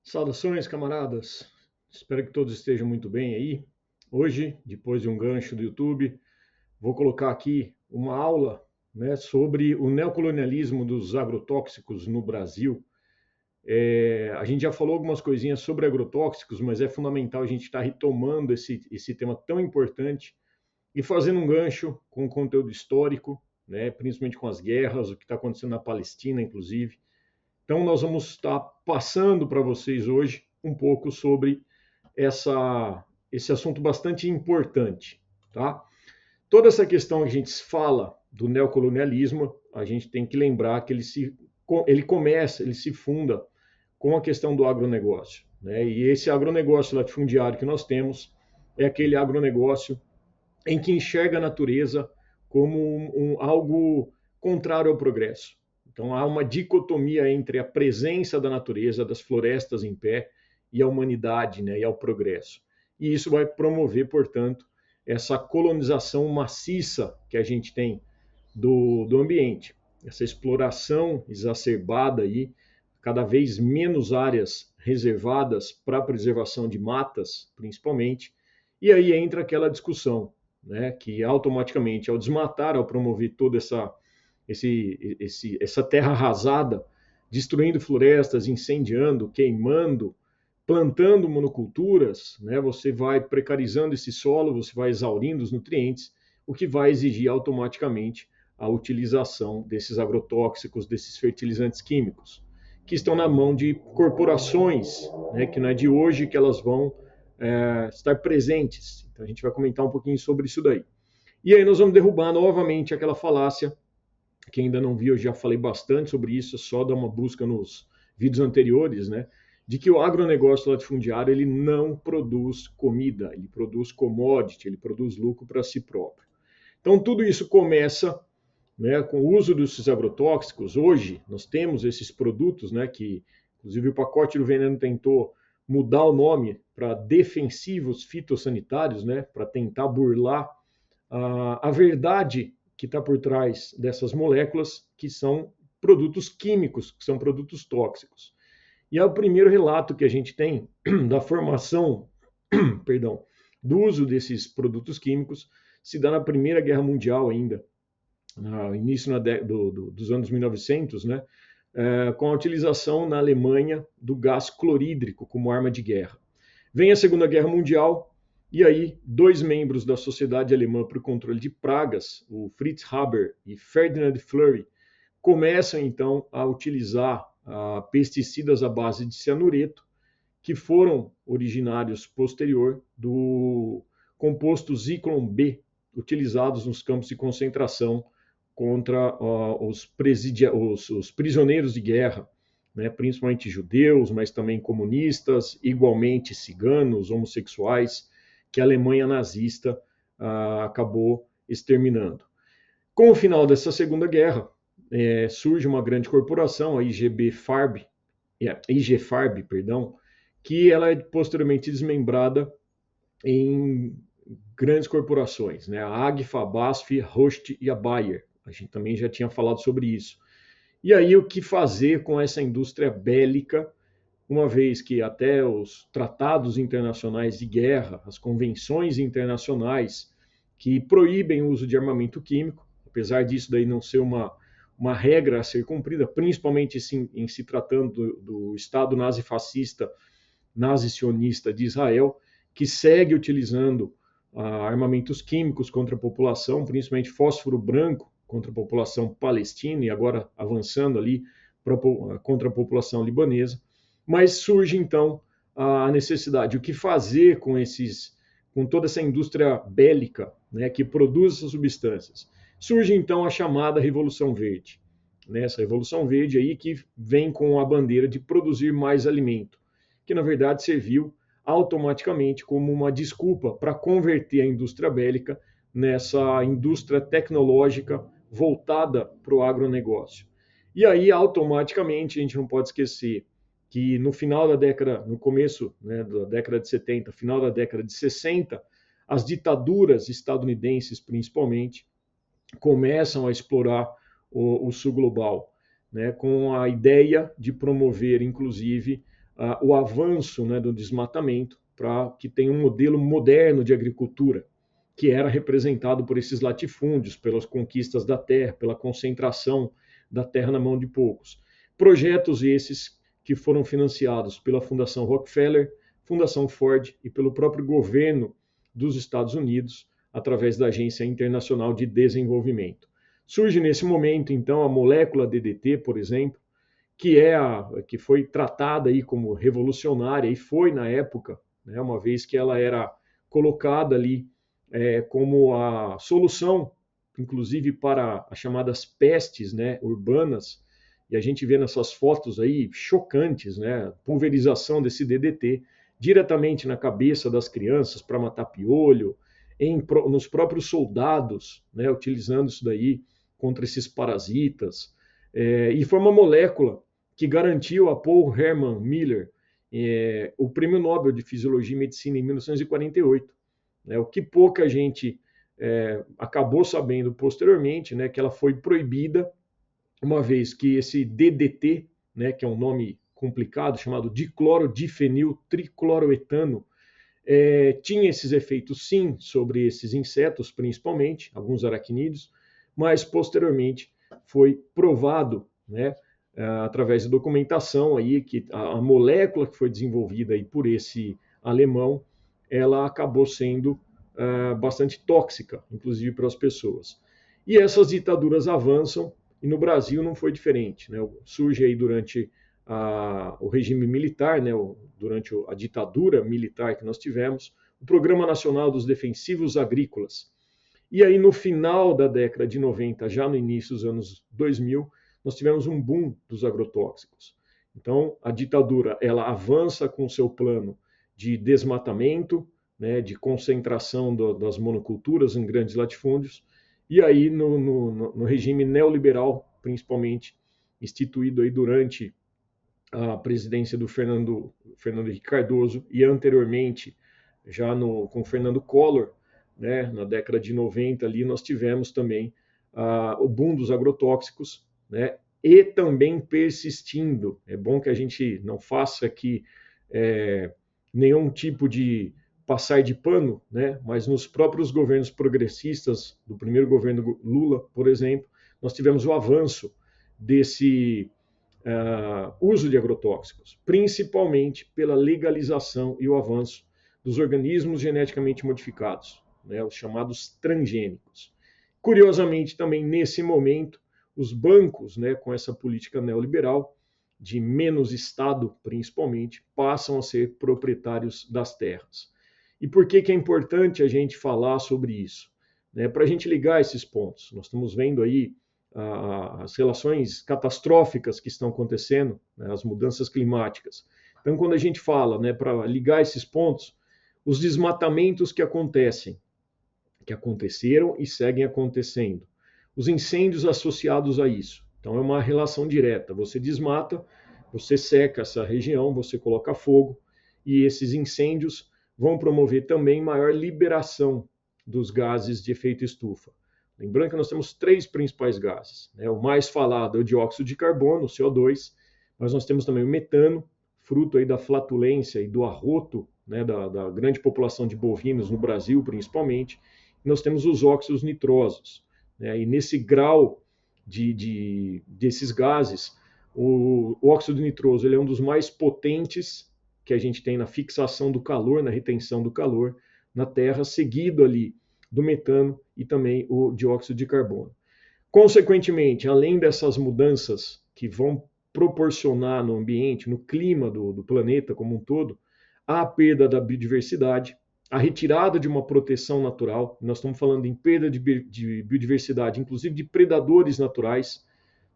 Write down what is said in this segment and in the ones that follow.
Saudações, camaradas. Espero que todos estejam muito bem aí. Hoje, depois de um gancho do YouTube, vou colocar aqui uma aula, né, sobre o neocolonialismo dos agrotóxicos no Brasil. A gente já falou algumas coisinhas sobre agrotóxicos, mas é fundamental a gente estar retomando esse tema tão importante e fazendo um gancho com o conteúdo histórico, né, principalmente com as guerras, o que está acontecendo na Palestina, inclusive. Então, nós vamos estar passando para vocês hoje um pouco sobre esse assunto bastante importante, tá? Toda essa questão que a gente fala do neocolonialismo, a gente tem que lembrar que ele se funda com a questão do agronegócio, né? E esse agronegócio latifundiário que nós temos é aquele agronegócio em que enxerga a natureza como algo contrário ao progresso. Então há uma dicotomia entre a presença da natureza, das florestas em pé, e a humanidade, né, e ao progresso. E isso vai promover, portanto, essa colonização maciça que a gente tem do ambiente, essa exploração exacerbada aí, cada vez menos áreas reservadas para a preservação de matas, principalmente, e aí entra aquela discussão, né, que automaticamente, ao desmatar, ao promover toda essa terra arrasada, destruindo florestas, incendiando, queimando, plantando monoculturas, né, você vai precarizando esse solo, você vai exaurindo os nutrientes, o que vai exigir automaticamente a utilização desses agrotóxicos, desses fertilizantes químicos, que estão na mão de corporações, né, que não é de hoje que elas vão estar presentes. Então a gente vai comentar um pouquinho sobre isso daí. E aí nós vamos derrubar novamente aquela falácia. Quem ainda não viu, eu já falei bastante sobre isso, é só dar uma busca nos vídeos anteriores, né? De que o agronegócio latifundiário ele não produz comida, ele produz commodity, ele produz lucro para si próprio. Então tudo isso começa, né, com o uso desses agrotóxicos. Hoje nós temos esses produtos, né, que inclusive o pacote do veneno tentou mudar o nome para defensivos fitossanitários, né, para tentar burlar a verdade que está por trás dessas moléculas, que são produtos químicos, que são produtos tóxicos. E é o primeiro relato que a gente tem da formação, perdão, do uso desses produtos químicos, se dá na Primeira Guerra Mundial ainda, no início dos anos 1900, né, com a utilização na Alemanha do gás clorídrico como arma de guerra. Vem a Segunda Guerra Mundial, e aí, dois membros da Sociedade Alemã para o Controle de Pragas, o Fritz Haber e Ferdinand Fleury, começam então a utilizar pesticidas à base de cianureto, que foram originários posterior do composto Zyklon B, utilizados nos campos de concentração contra os prisioneiros de guerra, né, principalmente judeus, mas também comunistas, igualmente ciganos, homossexuais, que a Alemanha nazista acabou exterminando. Com o final dessa Segunda Guerra, surge uma grande corporação, a IG Farb, perdão, que ela é posteriormente desmembrada em grandes corporações, né? A Agfa, a BASF, a Host e a Bayer. A gente também já tinha falado sobre isso. E aí o que fazer com essa indústria bélica, uma vez que até os tratados internacionais de guerra, as convenções internacionais que proíbem o uso de armamento químico, apesar disso daí não ser uma regra a ser cumprida, principalmente em se tratando do Estado nazi-fascista, nazi-sionista de Israel, que segue utilizando armamentos químicos contra a população, principalmente fósforo branco contra a população palestina e agora avançando ali contra a população libanesa. Mas surge então a necessidade, o que fazer com toda essa indústria bélica, né, que produz essas substâncias. Surge então a chamada Revolução Verde, né, essa Revolução Verde aí que vem com a bandeira de produzir mais alimento, que na verdade serviu automaticamente como uma desculpa para converter a indústria bélica nessa indústria tecnológica voltada para o agronegócio. E aí, automaticamente, a gente não pode esquecer que no final da década, no começo, né, da década de 70, final da década de 60, as ditaduras estadunidenses, principalmente, começam a explorar o sul global, né, com a ideia de promover, inclusive, o avanço, né, do desmatamento para que tenha um modelo moderno de agricultura, que era representado por esses latifúndios, pelas conquistas da terra, pela concentração da terra na mão de poucos. Projetos esses que foram financiados pela Fundação Rockefeller, Fundação Ford e pelo próprio governo dos Estados Unidos, através da Agência Internacional de Desenvolvimento. Surge nesse momento, então, a molécula DDT, por exemplo, que foi tratada aí como revolucionária e foi na época, né, uma vez que ela era colocada ali como a solução, inclusive para as chamadas pestes, né, urbanas, e a gente vê nessas fotos aí chocantes, né, pulverização desse DDT diretamente na cabeça das crianças para matar piolho, nos próprios soldados, né, utilizando isso daí contra esses parasitas. E foi uma molécula que garantiu a Paul Herman Miller o Prêmio Nobel de Fisiologia e Medicina em 1948. O que pouca gente acabou sabendo posteriormente, né, que ela foi proibida, uma vez que esse DDT, né, que é um nome complicado, chamado diclorodifenil tricloroetano, tinha esses efeitos sim sobre esses insetos, principalmente, alguns aracnídeos, mas posteriormente foi provado, né, através de documentação aí, que a molécula que foi desenvolvida aí por esse alemão, ela acabou sendo bastante tóxica, inclusive para as pessoas. E essas ditaduras avançam, e no Brasil não foi diferente, né? Surge aí durante o regime militar, né, durante a ditadura militar que nós tivemos, o Programa Nacional dos Defensivos Agrícolas. E aí, no final da década de 90, já no início dos anos 2000, nós tivemos um boom dos agrotóxicos. Então, a ditadura ela avança com o seu plano de desmatamento, né, de concentração das monoculturas em grandes latifúndios, e aí no regime neoliberal, principalmente instituído aí durante a presidência do Fernando Henrique Cardoso e anteriormente já com Fernando Collor, né, na década de 90 ali nós tivemos também o boom dos agrotóxicos, né, e também persistindo. É bom que a gente não faça aqui nenhum tipo de passar de pano, né, mas nos próprios governos progressistas, do primeiro governo Lula, por exemplo, nós tivemos o avanço desse uso de agrotóxicos, principalmente pela legalização e o avanço dos organismos geneticamente modificados, né, os chamados transgênicos. Curiosamente, também nesse momento, os bancos, né, com essa política neoliberal, de menos Estado principalmente, passam a ser proprietários das terras. E por que é importante a gente falar sobre isso? Para a gente ligar esses pontos. Nós estamos vendo aí as relações catastróficas que estão acontecendo, né, as mudanças climáticas. Então, quando a gente fala, né, para ligar esses pontos, os desmatamentos que aconteceram e seguem acontecendo, os incêndios associados a isso. Então, é uma relação direta. Você desmata, você seca essa região, você coloca fogo, e esses incêndios vão promover também maior liberação dos gases de efeito estufa. Lembrando que nós temos 3 principais gases, né? O mais falado é o dióxido de carbono, o CO2, mas nós temos também o metano, fruto aí da flatulência e do arroto, né, da grande população de bovinos no Brasil, principalmente. E nós temos os óxidos nitrosos, né? E nesse grau desses gases, o óxido nitroso ele é um dos mais potentes que a gente tem na fixação do calor, na retenção do calor na Terra, seguido ali do metano e também o dióxido de carbono. Consequentemente, além dessas mudanças que vão proporcionar no ambiente, no clima do planeta como um todo, há a perda da biodiversidade, a retirada de uma proteção natural. Nós estamos falando em perda de biodiversidade, inclusive de predadores naturais.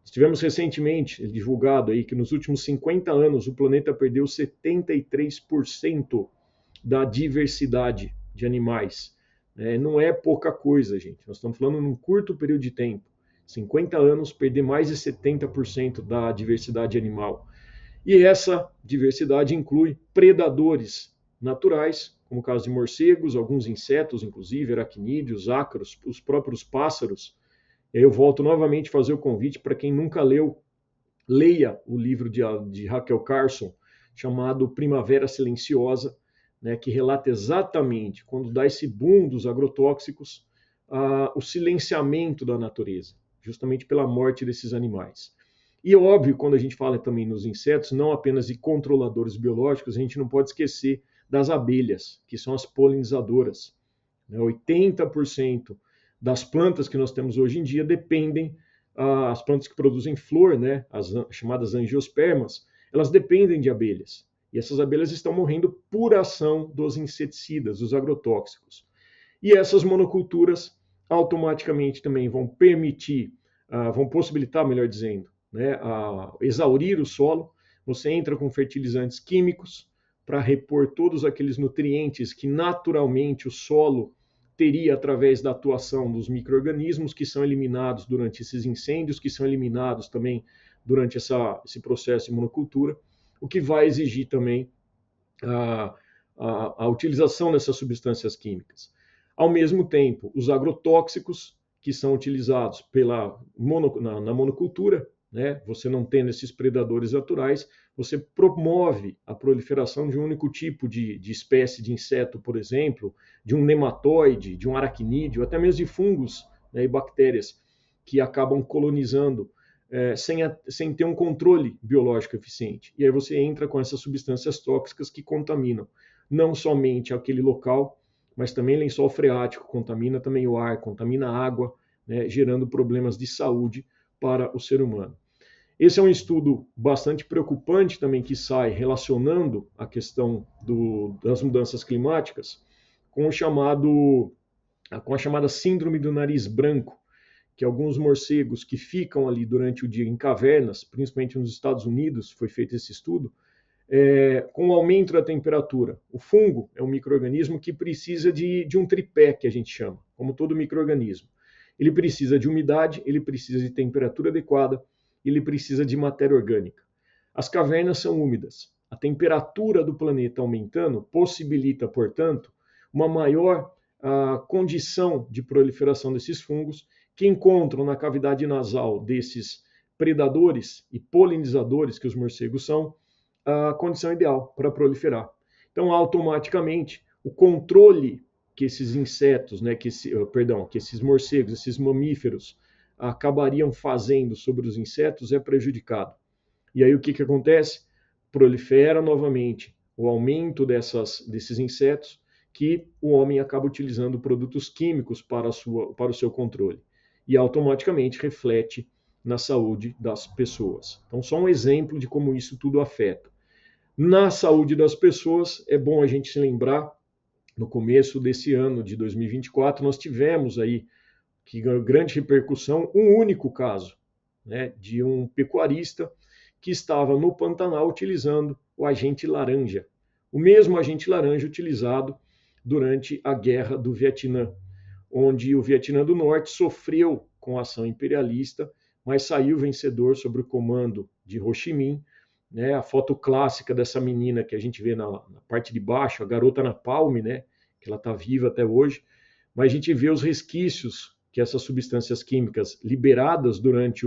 Tivemos recentemente divulgado aí que nos últimos 50 anos o planeta perdeu 73% da diversidade de animais. Não é pouca coisa, gente. Nós estamos falando num curto período de tempo. 50 anos, perder mais de 70% da diversidade animal. E essa diversidade inclui predadores naturais, como o caso de morcegos, alguns insetos, inclusive aracnídeos, ácaros, os próprios pássaros. Eu volto novamente a fazer o convite para quem nunca leu, leia o livro de Rachel Carson, chamado Primavera Silenciosa, né, que relata exatamente, quando dá esse boom dos agrotóxicos, o silenciamento da natureza, justamente pela morte desses animais. E óbvio, quando a gente fala também nos insetos, não apenas de controladores biológicos, a gente não pode esquecer das abelhas, que são as polinizadoras. 80% das plantas que nós temos hoje em dia dependem, as plantas que produzem flor, né, as chamadas angiospermas, elas dependem de abelhas. E essas abelhas estão morrendo por ação dos inseticidas, dos agrotóxicos. E essas monoculturas automaticamente também vão permitir, vão possibilitar, melhor dizendo, né, exaurir o solo. Você entra com fertilizantes químicos para repor todos aqueles nutrientes que naturalmente o solo teria através da atuação dos micro-organismos que são eliminados durante esses incêndios, que são eliminados também durante esse processo de monocultura, o que vai exigir também a utilização dessas substâncias químicas. Ao mesmo tempo, os agrotóxicos que são utilizados na monocultura, né, você não tendo esses predadores naturais, você promove a proliferação de um único tipo de espécie de inseto, por exemplo, de um nematóide, de um aracnídeo, até mesmo de fungos, né, e bactérias que acabam colonizando sem ter um controle biológico eficiente. E aí você entra com essas substâncias tóxicas que contaminam não somente aquele local, mas também lençol freático, contamina também o ar, contamina a água, né, gerando problemas de saúde para o ser humano. Esse é um estudo bastante preocupante também que sai relacionando a questão das mudanças climáticas com a chamada síndrome do nariz branco, que alguns morcegos que ficam ali durante o dia em cavernas, principalmente nos Estados Unidos, foi feito esse estudo, com o aumento da temperatura. O fungo é um micro-organismo que precisa de um tripé, que a gente chama, como todo micro-organismo. Ele precisa de umidade, ele precisa de temperatura adequada, ele precisa de matéria orgânica. As cavernas são úmidas. A temperatura do planeta aumentando possibilita, portanto, uma maior condição de proliferação desses fungos que encontram na cavidade nasal desses predadores e polinizadores que os morcegos são, a condição ideal para proliferar. Então, automaticamente, o controle que esses insetos, né, que esses morcegos, esses mamíferos acabariam fazendo sobre os insetos é prejudicado. E aí o que acontece? Prolifera novamente o aumento desses insetos que o homem acaba utilizando produtos químicos para o seu controle. E automaticamente reflete na saúde das pessoas. Então, só um exemplo de como isso tudo afeta. Na saúde das pessoas, é bom a gente se lembrar, no começo desse ano de 2024, nós tivemos aí, que grande repercussão, um único caso, né, de um pecuarista que estava no Pantanal utilizando o agente laranja, o mesmo agente laranja utilizado durante a Guerra do Vietnã, onde o Vietnã do Norte sofreu com a ação imperialista, mas saiu vencedor sob o comando de Ho Chi Minh, né, a foto clássica dessa menina que a gente vê na parte de baixo, a garota napalm, né, que ela está viva até hoje, mas a gente vê os resquícios que essas substâncias químicas liberadas durante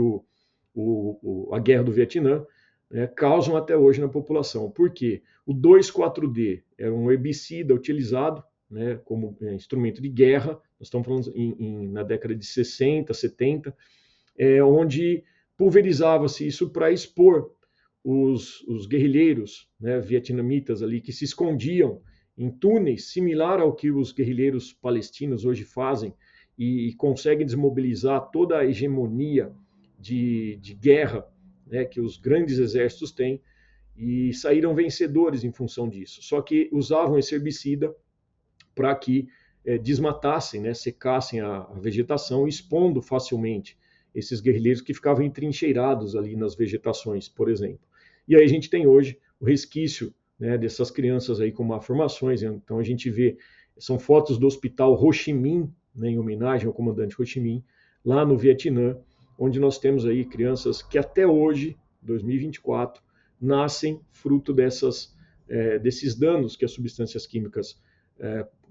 a Guerra do Vietnã, né, causam até hoje na população. Por quê? O 2,4-D era um herbicida utilizado, né, como instrumento de guerra, nós estamos falando na década de 60, 70, onde pulverizava-se isso para expor os guerrilheiros, né, vietnamitas ali, que se escondiam em túneis, similar ao que os guerrilheiros palestinos hoje fazem, e conseguem desmobilizar toda a hegemonia de guerra, né, que os grandes exércitos têm, e saíram vencedores em função disso. Só que usavam esse herbicida para que desmatassem, né, secassem a vegetação, expondo facilmente esses guerrilheiros que ficavam entrincheirados ali nas vegetações, por exemplo. E aí a gente tem hoje o resquício, né, dessas crianças aí com malformações. Então a gente vê, são fotos do hospital Ho Chi Minh, né, em homenagem ao comandante Ho Chi Minh, lá no Vietnã, onde nós temos aí crianças que até hoje, 2024, nascem fruto desses danos que as substâncias químicas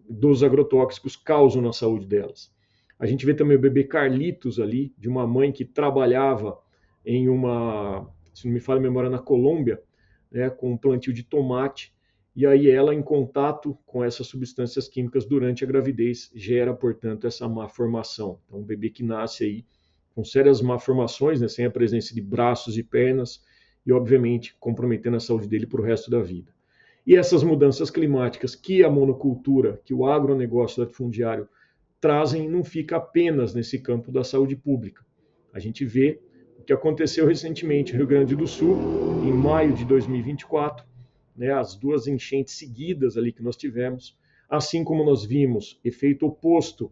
dos agrotóxicos causam na saúde delas. A gente vê também o bebê Carlitos ali, de uma mãe que trabalhava em se não me falha a memória, na Colômbia, né, com o plantio de tomate, e aí ela, em contato com essas substâncias químicas durante a gravidez, gera, portanto, essa malformação. Então, um bebê que nasce aí com sérias malformações, né, sem a presença de braços e pernas, e, obviamente, comprometendo a saúde dele para o resto da vida. E essas mudanças climáticas que a monocultura, que o agronegócio latifundiário trazem, não fica apenas nesse campo da saúde pública. A gente vê o que aconteceu recentemente no Rio Grande do Sul, em maio de 2024, né, as duas enchentes seguidas ali que nós tivemos, assim como nós vimos efeito oposto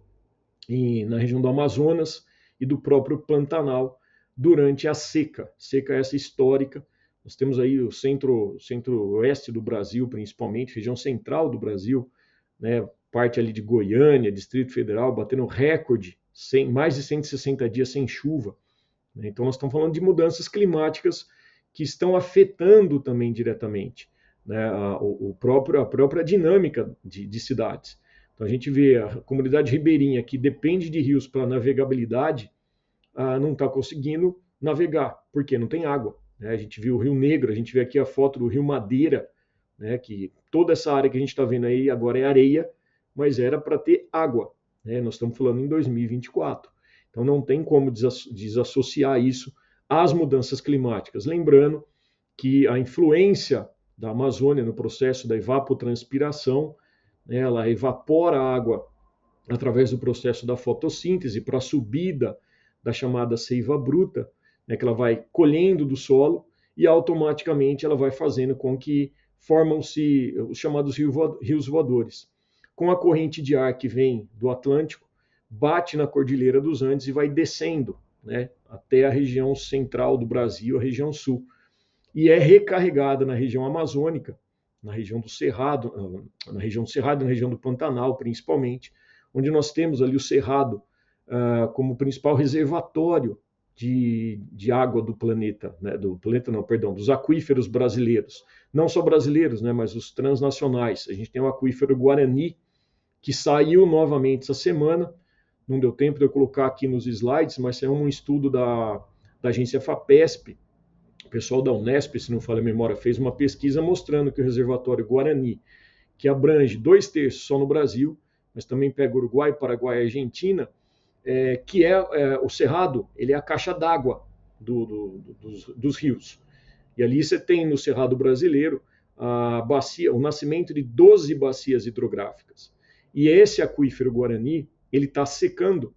na região do Amazonas e do próprio Pantanal durante a seca essa histórica. Nós temos aí o centro-oeste do Brasil, principalmente, região central do Brasil, né, parte ali de Goiânia, Distrito Federal, batendo recorde, mais de 160 dias sem chuva. Então, nós estamos falando de mudanças climáticas que estão afetando também diretamente, né, a própria dinâmica de cidades. Então, a gente vê a comunidade ribeirinha, que depende de rios para navegabilidade, não está conseguindo navegar, porque não tem água. Né? A gente viu o Rio Negro, a gente vê aqui a foto do Rio Madeira, né, que toda essa área que a gente está vendo aí agora é areia, mas era para ter água. Né? Nós estamos falando em 2024. Então não tem como desassociar isso às mudanças climáticas. Lembrando que a influência da Amazônia no processo da evapotranspiração, né, ela evapora a água através do processo da fotossíntese para a subida da chamada seiva bruta, né, que ela vai colhendo do solo e automaticamente ela vai fazendo com que formam-se os chamados rios voadores. Com a corrente de ar que vem do Atlântico, bate na Cordilheira dos Andes e vai descendo, né, até a região central do Brasil, a região sul. E é recarregada na região amazônica, na região do Cerrado, na região do Pantanal, principalmente, onde nós temos ali o Cerrado como principal reservatório de água do planeta, né, dos aquíferos brasileiros. Não só brasileiros, né, mas os transnacionais. A gente tem o aquífero Guarani, que saiu novamente essa semana. Não deu tempo de eu colocar aqui nos slides, mas é um estudo da agência FAPESP. O pessoal da Unesp, se não falha a memória, fez uma pesquisa mostrando que o reservatório Guarani, que abrange 2/3 só no Brasil, mas também pega Uruguai, Paraguai e Argentina, o Cerrado, ele é a caixa d'água dos rios. E ali você tem no Cerrado brasileiro o nascimento de 12 bacias hidrográficas. E esse aquífero Guarani, ele está secando.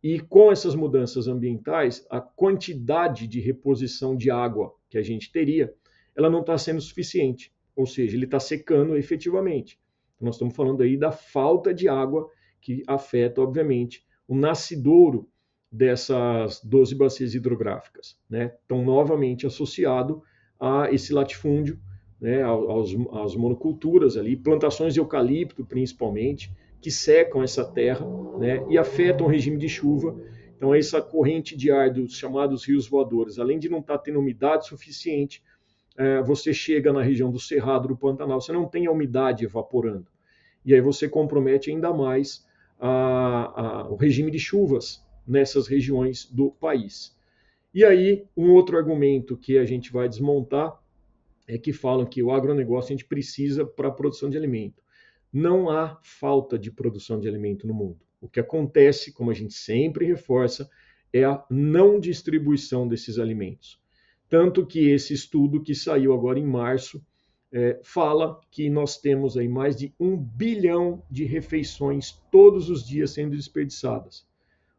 E com essas mudanças ambientais, a quantidade de reposição de água que a gente teria, ela não está sendo suficiente. Ou seja, ele está secando efetivamente. Nós estamos falando aí da falta de água que afeta, obviamente, o nascidouro dessas 12 bacias hidrográficas. Né? Estão novamente associado a esse latifúndio, né, às monoculturas ali, plantações de eucalipto principalmente, que secam essa terra, né, e afetam o regime de chuva. Então, essa corrente de ar dos chamados rios voadores, além de não estar tendo umidade suficiente, você chega na região do Cerrado, do Pantanal, você não tem a umidade evaporando. E aí você compromete ainda mais o regime de chuvas nessas regiões do país. E aí, um outro argumento que a gente vai desmontar é que falam que o agronegócio a gente precisa para a produção de alimento. Não há falta de produção de alimento no mundo. O que acontece, como a gente sempre reforça, é a não distribuição desses alimentos. Tanto que esse estudo que saiu agora em março fala que nós temos aí mais de 1 bilhão de refeições todos os dias sendo desperdiçadas.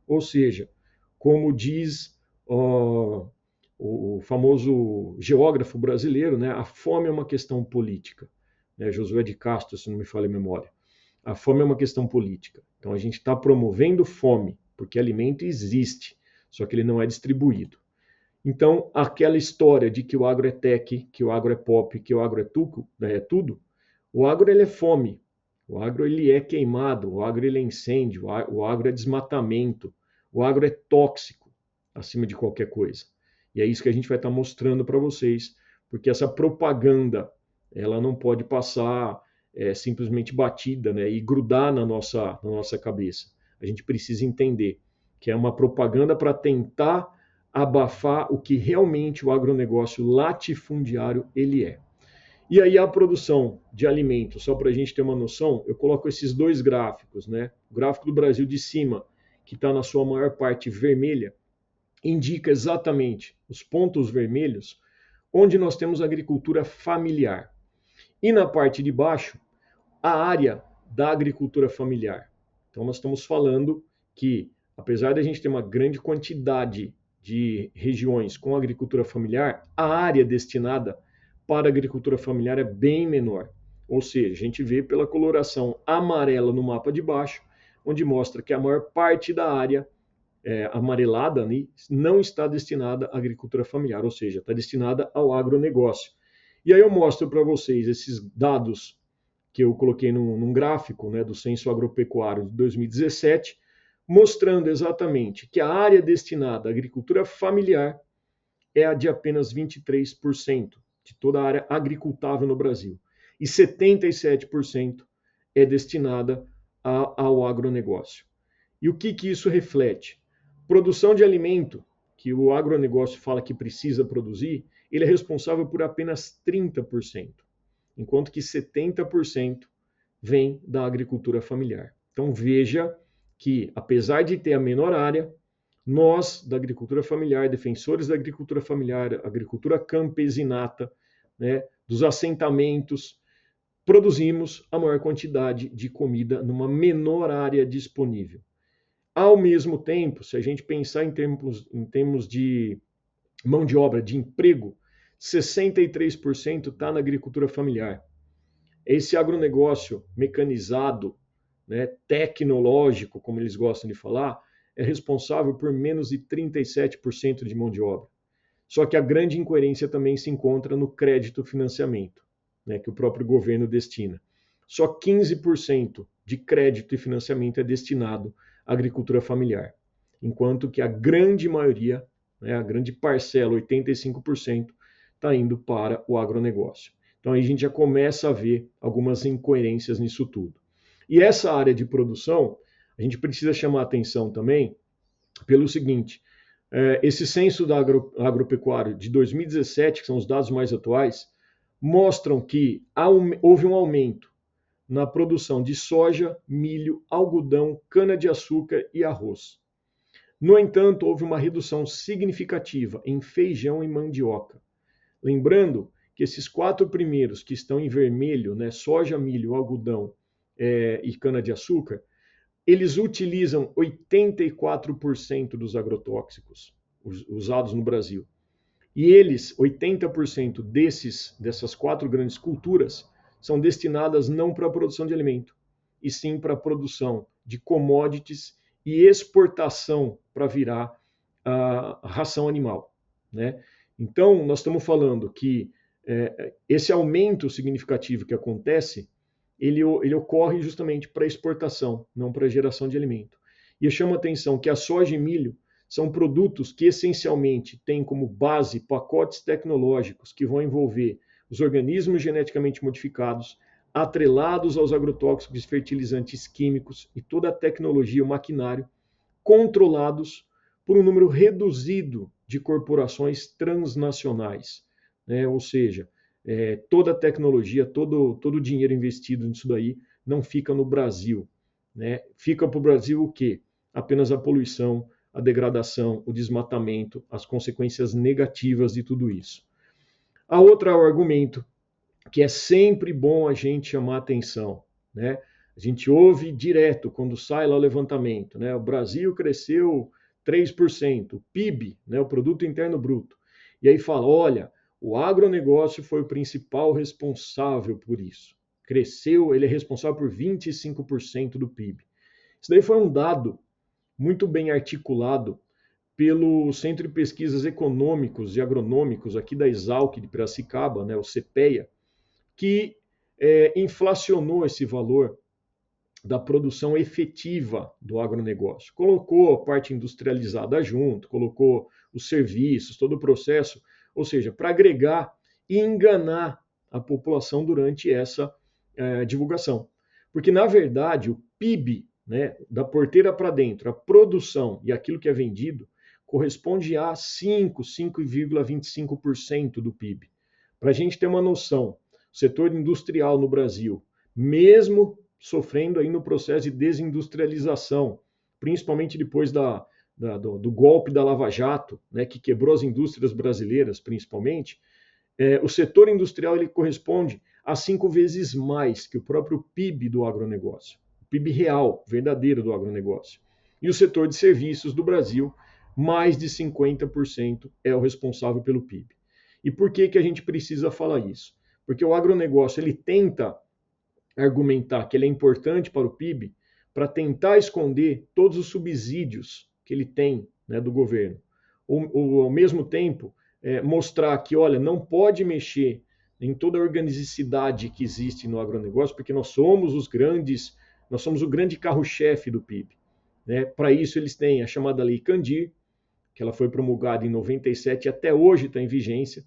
Ou seja, como diz o famoso geógrafo brasileiro, né, a fome é uma questão política. Né, Josué de Castro, se não me falha a memória. A fome é uma questão política. Então a gente está promovendo fome, porque alimento existe, só que ele não é distribuído. Então, aquela história de que o agro é tech, que o agro é pop, que o agro é tudo, o agro ele é fome, o agro ele é queimado, o agro ele é incêndio, o agro é desmatamento, o agro é tóxico, acima de qualquer coisa. E é isso que a gente vai estar mostrando para vocês, porque essa propaganda, ela não pode passar simplesmente batida, né, e grudar na nossa cabeça. A gente precisa entender que é uma propaganda para tentar abafar o que realmente o agronegócio latifundiário ele é. E aí a produção de alimentos, só para a gente ter uma noção, eu coloco esses dois gráficos, né? O gráfico do Brasil de cima, que está na sua maior parte vermelha, indica exatamente os pontos vermelhos onde nós temos agricultura familiar. E na parte de baixo, a área da agricultura familiar. Então nós estamos falando que, apesar de a gente ter uma grande quantidade de regiões com agricultura familiar, a área destinada para a agricultura familiar é bem menor. Ou seja, a gente vê pela coloração amarela no mapa de baixo, onde mostra que a maior parte da área amarelada não está destinada à agricultura familiar, ou seja, está destinada ao agronegócio. E aí eu mostro para vocês esses dados que eu coloquei num gráfico, né, do Censo Agropecuário de 2017, mostrando exatamente que a área destinada à agricultura familiar é a de apenas 23% de toda a área agricultável no Brasil. E 77% é destinada ao agronegócio. E o que isso reflete? Produção de alimento, que o agronegócio fala que precisa produzir, ele é responsável por apenas 30%, enquanto que 70% vem da agricultura familiar. Então veja que, apesar de ter a menor área, nós, da agricultura familiar, defensores da agricultura familiar, agricultura campesinata, né, dos assentamentos, produzimos a maior quantidade de comida numa menor área disponível. Ao mesmo tempo, se a gente pensar em termos de mão de obra, de emprego, 63% está na agricultura familiar. Esse agronegócio mecanizado, né, tecnológico, como eles gostam de falar, é responsável por menos de 37% de mão de obra. Só que a grande incoerência também se encontra no crédito financiamento, né, que o próprio governo destina. Só 15% de crédito e financiamento é destinado à agricultura familiar, enquanto que a grande maioria, né, a grande parcela, 85%, está indo para o agronegócio. Então aí a gente já começa a ver algumas incoerências nisso tudo. E essa área de produção, a gente precisa chamar a atenção também pelo seguinte: esse censo da agropecuário de 2017, que são os dados mais atuais, mostram que houve um aumento na produção de soja, milho, algodão, cana-de-açúcar e arroz. No entanto, houve uma redução significativa em feijão e mandioca. Lembrando que esses 4 primeiros que estão em vermelho, né, soja, milho, algodão e cana-de-açúcar, eles utilizam 84% dos agrotóxicos usados no Brasil. E eles, 80% dessas 4 grandes culturas, são destinadas não para a produção de alimento, e sim para a produção de commodities e exportação para virar a ração animal, né? Então, nós estamos falando que esse aumento significativo que acontece, ele ocorre justamente para exportação, não para geração de alimento. E eu chamo a atenção que a soja e milho são produtos que essencialmente têm como base pacotes tecnológicos que vão envolver os organismos geneticamente modificados, atrelados aos agrotóxicos e fertilizantes químicos e toda a tecnologia, o maquinário, controlados por um número reduzido de corporações transnacionais, né? Ou seja, toda a tecnologia, todo o dinheiro investido nisso daí não fica no Brasil, né? Fica para o Brasil o quê? Apenas a poluição, a degradação, o desmatamento, as consequências negativas de tudo isso. A outra é o argumento, que é sempre bom a gente chamar atenção, né? A gente ouve direto quando sai lá o levantamento, né? O Brasil cresceu 3%, o PIB, né, o Produto Interno Bruto. E aí fala, olha, o agronegócio foi o principal responsável por isso. Cresceu, ele é responsável por 25% do PIB. Isso daí foi um dado muito bem articulado pelo Centro de Pesquisas Econômicos e Agronômicos aqui da Exalc de Piracicaba, né, o CPEA, que inflacionou esse valor da produção efetiva do agronegócio. Colocou a parte industrializada junto, colocou os serviços, todo o processo, ou seja, para agregar e enganar a população durante essa divulgação. Porque, na verdade, o PIB, né, da porteira para dentro, a produção e aquilo que é vendido, corresponde a 5,25% do PIB. Para a gente ter uma noção, setor industrial no Brasil, mesmo sofrendo aí no processo de desindustrialização, principalmente depois do golpe da Lava Jato, né, que quebrou as indústrias brasileiras, principalmente, o setor industrial ele corresponde a 5 vezes mais que o próprio PIB do agronegócio, o PIB real, verdadeiro do agronegócio. E o setor de serviços do Brasil, mais de 50% é o responsável pelo PIB. E por que a gente precisa falar isso? Porque o agronegócio ele tenta argumentar que ele é importante para o PIB para tentar esconder todos os subsídios que ele tem, né, do governo. Ou, ao mesmo tempo, mostrar que, olha, não pode mexer em toda a organicidade que existe no agronegócio, porque nós somos o grande carro-chefe do PIB. Né? Para isso, eles têm a chamada Lei Candir, que ela foi promulgada em 97 e até hoje está em vigência,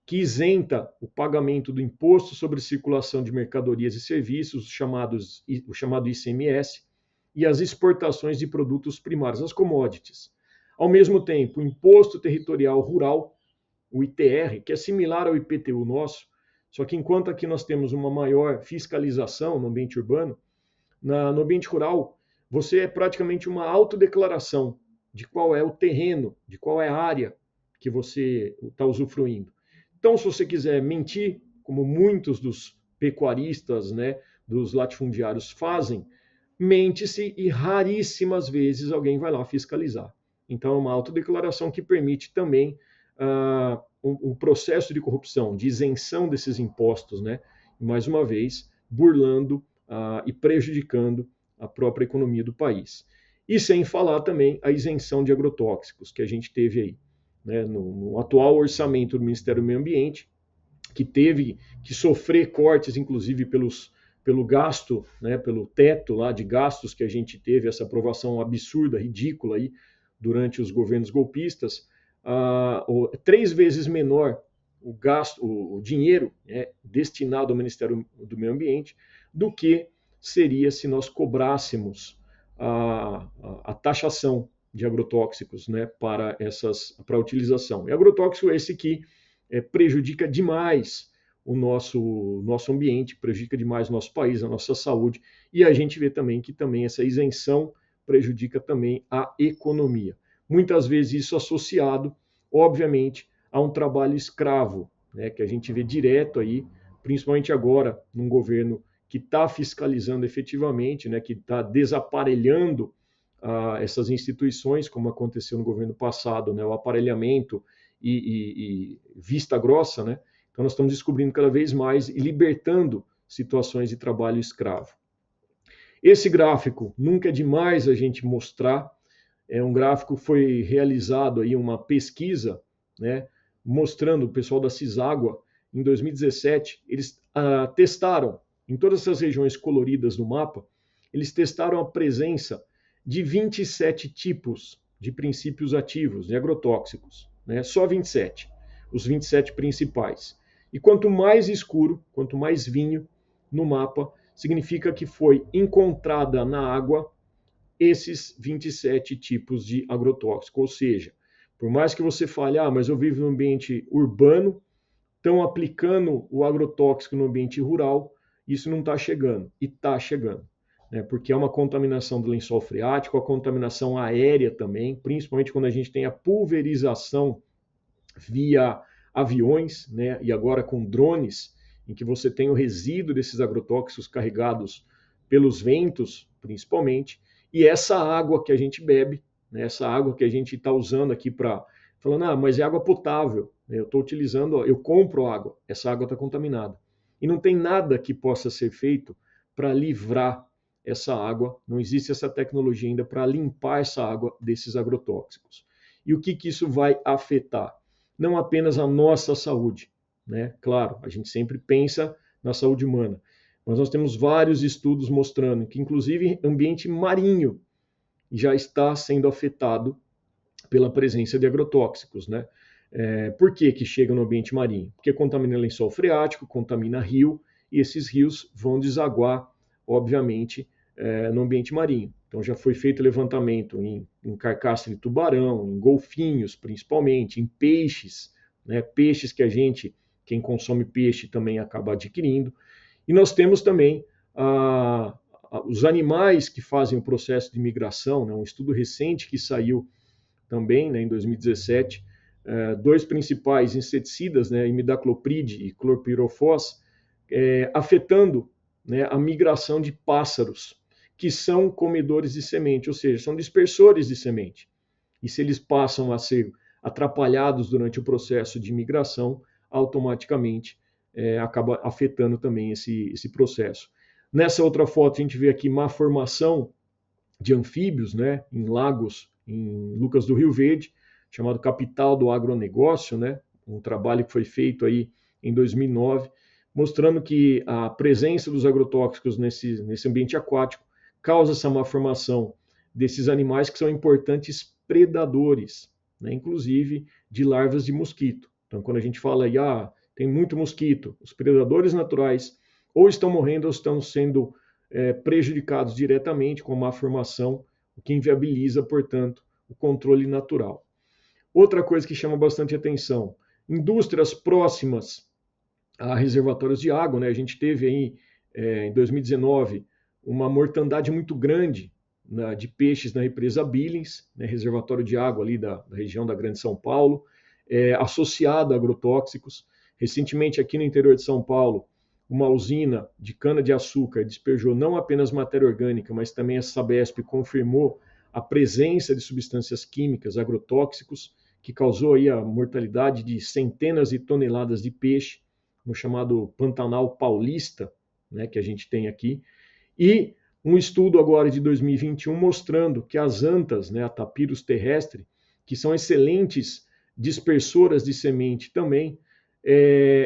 que isenta o pagamento do imposto sobre circulação de mercadorias e serviços, o chamado ICMS, e as exportações de produtos primários, as commodities. Ao mesmo tempo, o Imposto Territorial Rural, o ITR, que é similar ao IPTU nosso, só que enquanto aqui nós temos uma maior fiscalização no ambiente urbano, no ambiente rural, você é praticamente uma autodeclaração de qual é o terreno, de qual é a área que você está usufruindo. Então, se você quiser mentir, como muitos dos pecuaristas, né, dos latifundiários fazem, mente-se e raríssimas vezes alguém vai lá fiscalizar. Então, é uma autodeclaração que permite também um processo de corrupção, de isenção desses impostos, né? Mais uma vez, burlando e prejudicando a própria economia do país. E sem falar também a isenção de agrotóxicos que a gente teve aí, né? No atual orçamento do Ministério do Meio Ambiente, que teve que sofrer cortes, inclusive pelo gasto, né, pelo teto lá de gastos que a gente teve, essa aprovação absurda, ridícula aí, durante os governos golpistas, 3 vezes menor o gasto, o dinheiro, né, destinado ao Ministério do Meio Ambiente do que seria se nós cobrássemos a taxação de agrotóxicos, né, para a utilização. E agrotóxico é esse que prejudica demais o nosso ambiente, prejudica demais o nosso país, a nossa saúde, e a gente vê também que também essa isenção prejudica também a economia. Muitas vezes isso associado, obviamente, a um trabalho escravo, né, que a gente vê direto aí, principalmente agora, num governo que está fiscalizando efetivamente, né, que está desaparelhando essas instituições, como aconteceu no governo passado, né, o aparelhamento e vista grossa, né? Então nós estamos descobrindo cada vez mais e libertando situações de trabalho escravo. Esse gráfico nunca é demais a gente mostrar. É um gráfico que foi realizado aí uma pesquisa, né, mostrando o pessoal da Ciságua em 2017, eles testaram em todas essas regiões coloridas no mapa, eles testaram a presença de 27 tipos de princípios ativos, de agrotóxicos, né? Só 27, os 27 principais. E quanto mais escuro, quanto mais vinho no mapa, significa que foi encontrada na água esses 27 tipos de agrotóxico. Ou seja, por mais que você fale, mas eu vivo num ambiente urbano, estão aplicando o agrotóxico no ambiente rural, isso não está chegando. E está chegando. Né, porque é uma contaminação do lençol freático, a contaminação aérea também, principalmente quando a gente tem a pulverização via aviões, né, e agora com drones, em que você tem o resíduo desses agrotóxicos carregados pelos ventos, principalmente, e essa água que a gente bebe, né, essa água que a gente está usando aqui para... Falando, mas é água potável, né, eu estou utilizando, eu compro água, essa água está contaminada. E não tem nada que possa ser feito para livrar essa água, não existe essa tecnologia ainda para limpar essa água desses agrotóxicos. E o que isso vai afetar? Não apenas a nossa saúde, né? Claro, a gente sempre pensa na saúde humana, mas nós temos vários estudos mostrando que, inclusive, ambiente marinho já está sendo afetado pela presença de agrotóxicos, né? Por que chega no ambiente marinho? Porque contamina lençol freático, contamina rio, e esses rios vão desaguar, obviamente, no ambiente marinho. Então já foi feito levantamento em carcaça de tubarão, em golfinhos principalmente, em peixes, né? Peixes que quem consome peixe também acaba adquirindo. E nós temos também os animais que fazem o processo de migração, né? Um estudo recente que saiu também, né, em 2017, dois principais inseticidas, né, imidacloprid e clorpirofos, afetando, né, a migração de pássaros, que são comedores de semente, ou seja, são dispersores de semente. E se eles passam a ser atrapalhados durante o processo de migração, automaticamente acaba afetando também esse processo. Nessa outra foto, a gente vê aqui má formação de anfíbios, né, em lagos em Lucas do Rio Verde, chamado Capital do Agronegócio, né, um trabalho que foi feito aí em 2009, mostrando que a presença dos agrotóxicos nesse ambiente aquático causa essa malformação desses animais que são importantes predadores, né, inclusive de larvas de mosquito. Então, quando a gente fala aí, tem muito mosquito, os predadores naturais ou estão morrendo ou estão sendo prejudicados diretamente com a malformação, o que inviabiliza, portanto, o controle natural. Outra coisa que chama bastante atenção, indústrias próximas a reservatórios de água, né? A gente teve aí, em 2019, uma mortandade muito grande de peixes na represa Billings, né? Reservatório de água ali da região da Grande São Paulo, associado a agrotóxicos. Recentemente, aqui no interior de São Paulo, uma usina de cana-de-açúcar despejou não apenas matéria orgânica, mas também a Sabesp confirmou a presença de substâncias químicas, agrotóxicos, que causou aí a mortalidade de centenas de toneladas de peixe, no chamado Pantanal Paulista, né, que a gente tem aqui. E um estudo agora de 2021 mostrando que as antas, né, a Tapirus terrestre, que são excelentes dispersoras de semente também,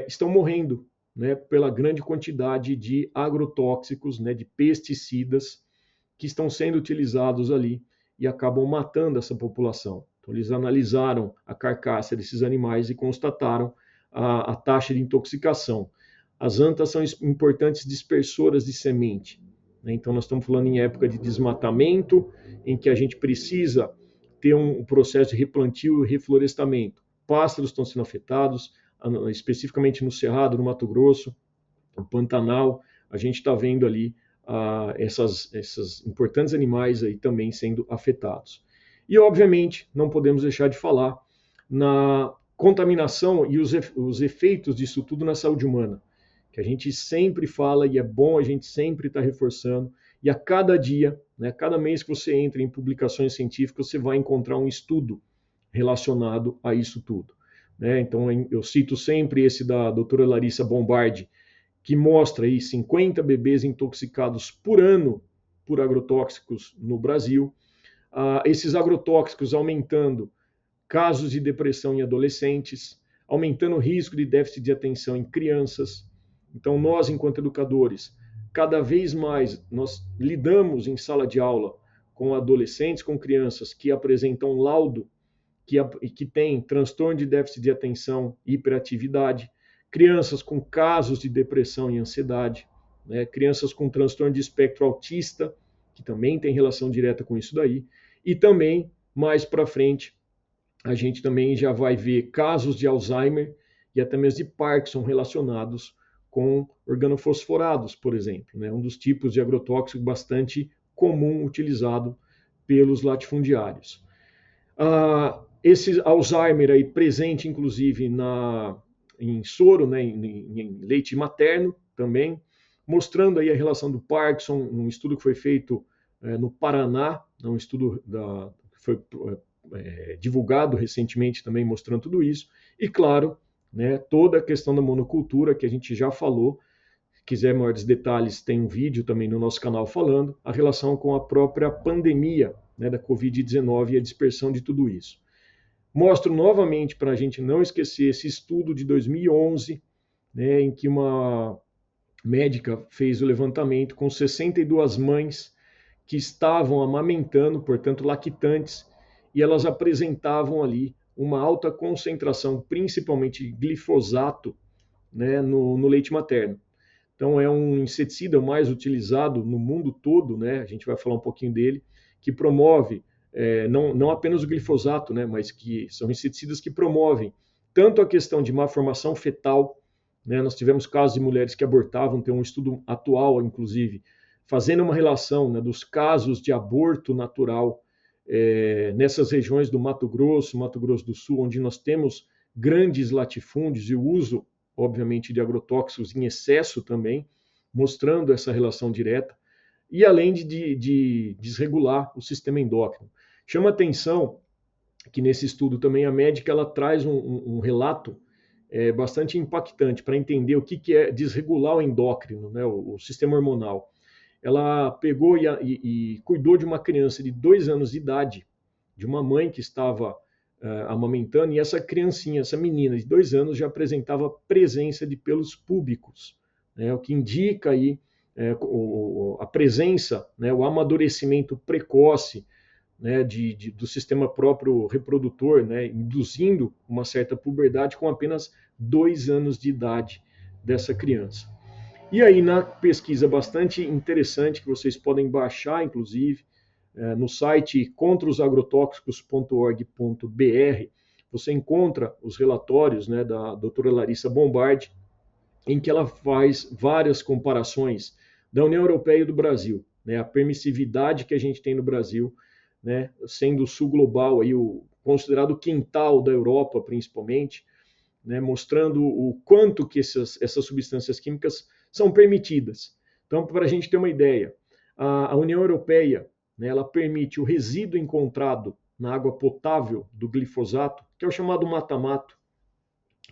estão morrendo, né, pela grande quantidade de agrotóxicos, né, de pesticidas que estão sendo utilizados ali e acabam matando essa população. Então, eles analisaram a carcaça desses animais e constataram a taxa de intoxicação. As antas são importantes dispersoras de semente, né? Então, nós estamos falando em época de desmatamento, em que a gente precisa ter um processo de replantio e reflorestamento. Pássaros estão sendo afetados, especificamente no Cerrado, no Mato Grosso, no Pantanal, a gente está vendo ali esses importantes animais aí também sendo afetados. E, obviamente, não podemos deixar de falar na contaminação e os efeitos disso tudo na saúde humana, que a gente sempre fala e é bom a gente sempre estar reforçando, e a cada dia, né, cada mês que você entra em publicações científicas, você vai encontrar um estudo relacionado a isso tudo. Né? Então, eu cito sempre esse da doutora Larissa Bombardi, que mostra aí 50 bebês intoxicados por ano por agrotóxicos no Brasil. Esses agrotóxicos aumentando casos de depressão em adolescentes, aumentando o risco de déficit de atenção em crianças. Então, nós, enquanto educadores, cada vez mais nós lidamos em sala de aula com adolescentes, com crianças que apresentam laudo que tem transtorno de déficit de atenção e hiperatividade, crianças com casos de depressão e ansiedade, né? Crianças com transtorno de espectro autista, que também tem relação direta com isso daí, e também, mais para frente, a gente também já vai ver casos de Alzheimer e até mesmo de Parkinson relacionados com organofosforados, por exemplo, né? Um dos tipos de agrotóxico bastante comum utilizado pelos latifundiários. Esse Alzheimer aí presente, inclusive, em soro, né, em leite materno também, mostrando aí a relação do Parkinson, um estudo que foi feito no Paraná, um estudo que foi divulgado recentemente também mostrando tudo isso, e claro, né, toda a questão da monocultura que a gente já falou. Se quiser maiores detalhes, tem um vídeo também no nosso canal falando a relação com a própria pandemia, né, da Covid-19 e a dispersão de tudo isso. Mostro novamente, para a gente não esquecer, esse estudo de 2011, né, em que uma médica fez o levantamento com 62 mães que estavam amamentando, portanto lactantes, e elas apresentavam ali uma alta concentração, principalmente de glifosato, né, no leite materno. Então é um inseticida mais utilizado no mundo todo, né, a gente vai falar um pouquinho dele, que promove não apenas o glifosato, né, mas que são inseticidas que promovem tanto a questão de malformação fetal, né? Nós tivemos casos de mulheres que abortavam, tem um estudo atual, inclusive, fazendo uma relação, né, dos casos de aborto natural nessas regiões do Mato Grosso do Sul, onde nós temos grandes latifúndios e o uso, obviamente, de agrotóxicos em excesso também, mostrando essa relação direta, e além de desregular o sistema endócrino. Chama atenção que nesse estudo também a médica ela traz um relato bastante impactante para entender o que é desregular o endócrino, né, o sistema hormonal. Ela pegou e cuidou de uma criança de 2 anos de idade, de uma mãe que estava amamentando, e essa criancinha, essa menina de 2 anos já apresentava presença de pelos púbicos, né, o que indica aí a presença, né, o amadurecimento precoce, né, do sistema próprio reprodutor, né, induzindo uma certa puberdade com apenas 2 anos de idade dessa criança. E aí, na pesquisa bastante interessante, que vocês podem baixar, inclusive, no site contraosagrotóxicos.org.br, você encontra os relatórios, né, da doutora Larissa Bombardi, em que ela faz várias comparações da União Europeia e do Brasil, né, a permissividade que a gente tem no Brasil, né, sendo o sul global aí considerado o quintal da Europa, principalmente, né, mostrando o quanto que essas substâncias químicas são permitidas. Então, para a gente ter uma ideia, a União Europeia, né, ela permite o resíduo encontrado na água potável do glifosato, que é o chamado mata-mato,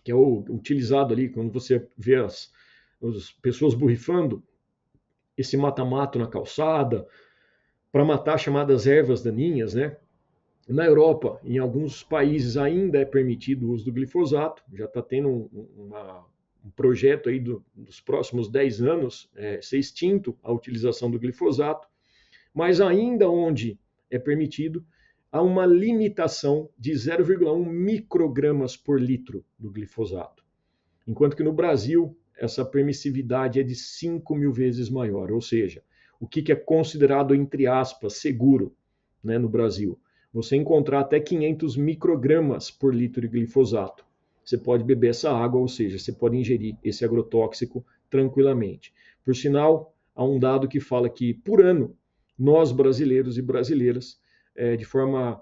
que é utilizado ali quando você vê as pessoas borrifando esse mata-mato na calçada para matar chamadas ervas daninhas, né? Na Europa, em alguns países ainda é permitido o uso do glifosato, já está tendo um projeto aí dos próximos 10 anos ser extinto a utilização do glifosato, mas ainda onde é permitido, há uma limitação de 0,1 microgramas por litro do glifosato, enquanto que no Brasil essa permissividade é de 5.000 vezes maior, ou seja, o que é considerado, entre aspas, seguro, né, no Brasil. Você encontrar até 500 microgramas por litro de glifosato. Você pode beber essa água, ou seja, você pode ingerir esse agrotóxico tranquilamente. Por sinal, há um dado que fala que, por ano, nós brasileiros e brasileiras, de forma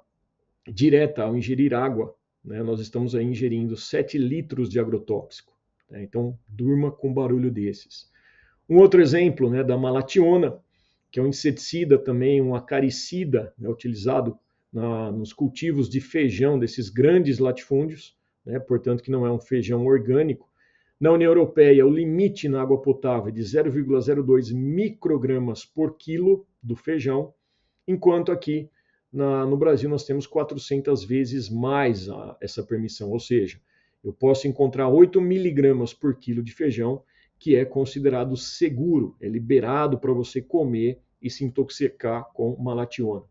direta, ao ingerir água, né, nós estamos aí ingerindo 7 litros de agrotóxico. Né? Então, durma com barulho desses. Um outro exemplo, né, da malationa, que é um inseticida também, um acaricida, né, utilizado nos cultivos de feijão desses grandes latifúndios, né, portanto que não é um feijão orgânico. Na União Europeia, o limite na água potável é de 0,02 microgramas por quilo do feijão, enquanto aqui no Brasil nós temos 400 vezes mais essa permissão, ou seja, eu posso encontrar 8 miligramas por quilo de feijão, que é considerado seguro, é liberado para você comer e se intoxicar com malationa.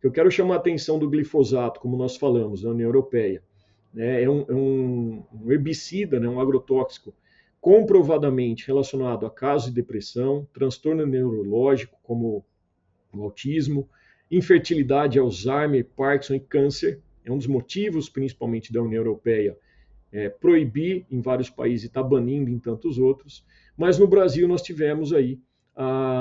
Eu quero chamar a atenção do glifosato, como nós falamos, na União Europeia. É um herbicida, né, um agrotóxico, comprovadamente relacionado a casos de depressão, transtorno neurológico, como o autismo, infertilidade, Alzheimer, Parkinson e câncer. É um dos motivos, principalmente, da União Europeia proibir em vários países e está banindo em tantos outros. Mas no Brasil nós tivemos aí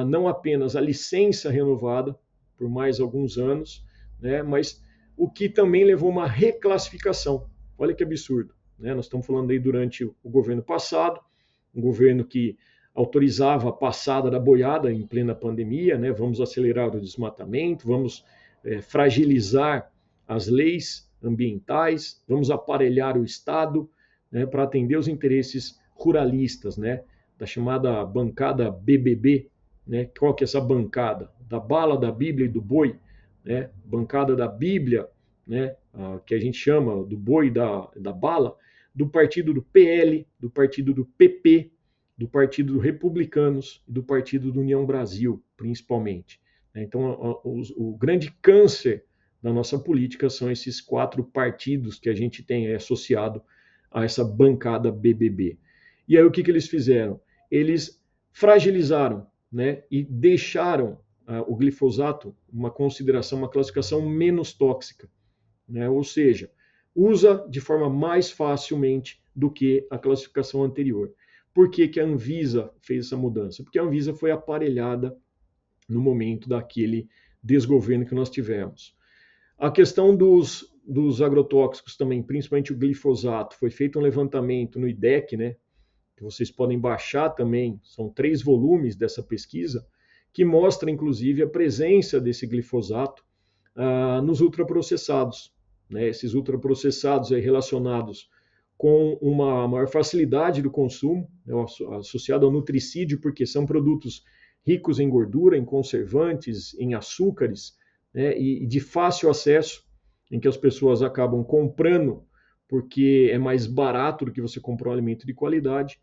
não apenas a licença renovada, por mais alguns anos, né, mas o que também levou uma reclassificação. Olha que absurdo. Né? Nós estamos falando aí durante o governo passado, um governo que autorizava a passada da boiada em plena pandemia, né? Vamos acelerar o desmatamento, vamos fragilizar as leis ambientais, vamos aparelhar o Estado, né, para atender os interesses ruralistas, né, da chamada bancada BBB, né? Qual que é essa bancada? Da bala, da Bíblia e do boi, né? Bancada da Bíblia, né? Que a gente chama do boi da bala, do partido do PL, do partido do PP, do partido dos Republicanos e do partido do União Brasil, principalmente. Então, o grande câncer da nossa política são esses 4 partidos que a gente tem associado a essa bancada BBB. E aí o que eles fizeram? Eles fragilizaram, né, e deixaram o glifosato uma consideração, uma classificação menos tóxica, né, ou seja, usa de forma mais facilmente do que a classificação anterior. Por que que a Anvisa fez essa mudança? Porque a Anvisa foi aparelhada no momento daquele desgoverno que nós tivemos. A questão dos agrotóxicos também, principalmente o glifosato, foi feito um levantamento no IDEC, né, que vocês podem baixar também, são 3 volumes dessa pesquisa, que mostra inclusive a presença desse glifosato nos ultraprocessados, né, esses ultraprocessados aí relacionados com uma maior facilidade do consumo, né, associado ao nutricídio, porque são produtos ricos em gordura, em conservantes, em açúcares, né, e de fácil acesso, em que as pessoas acabam comprando porque é mais barato do que você comprar um alimento de qualidade,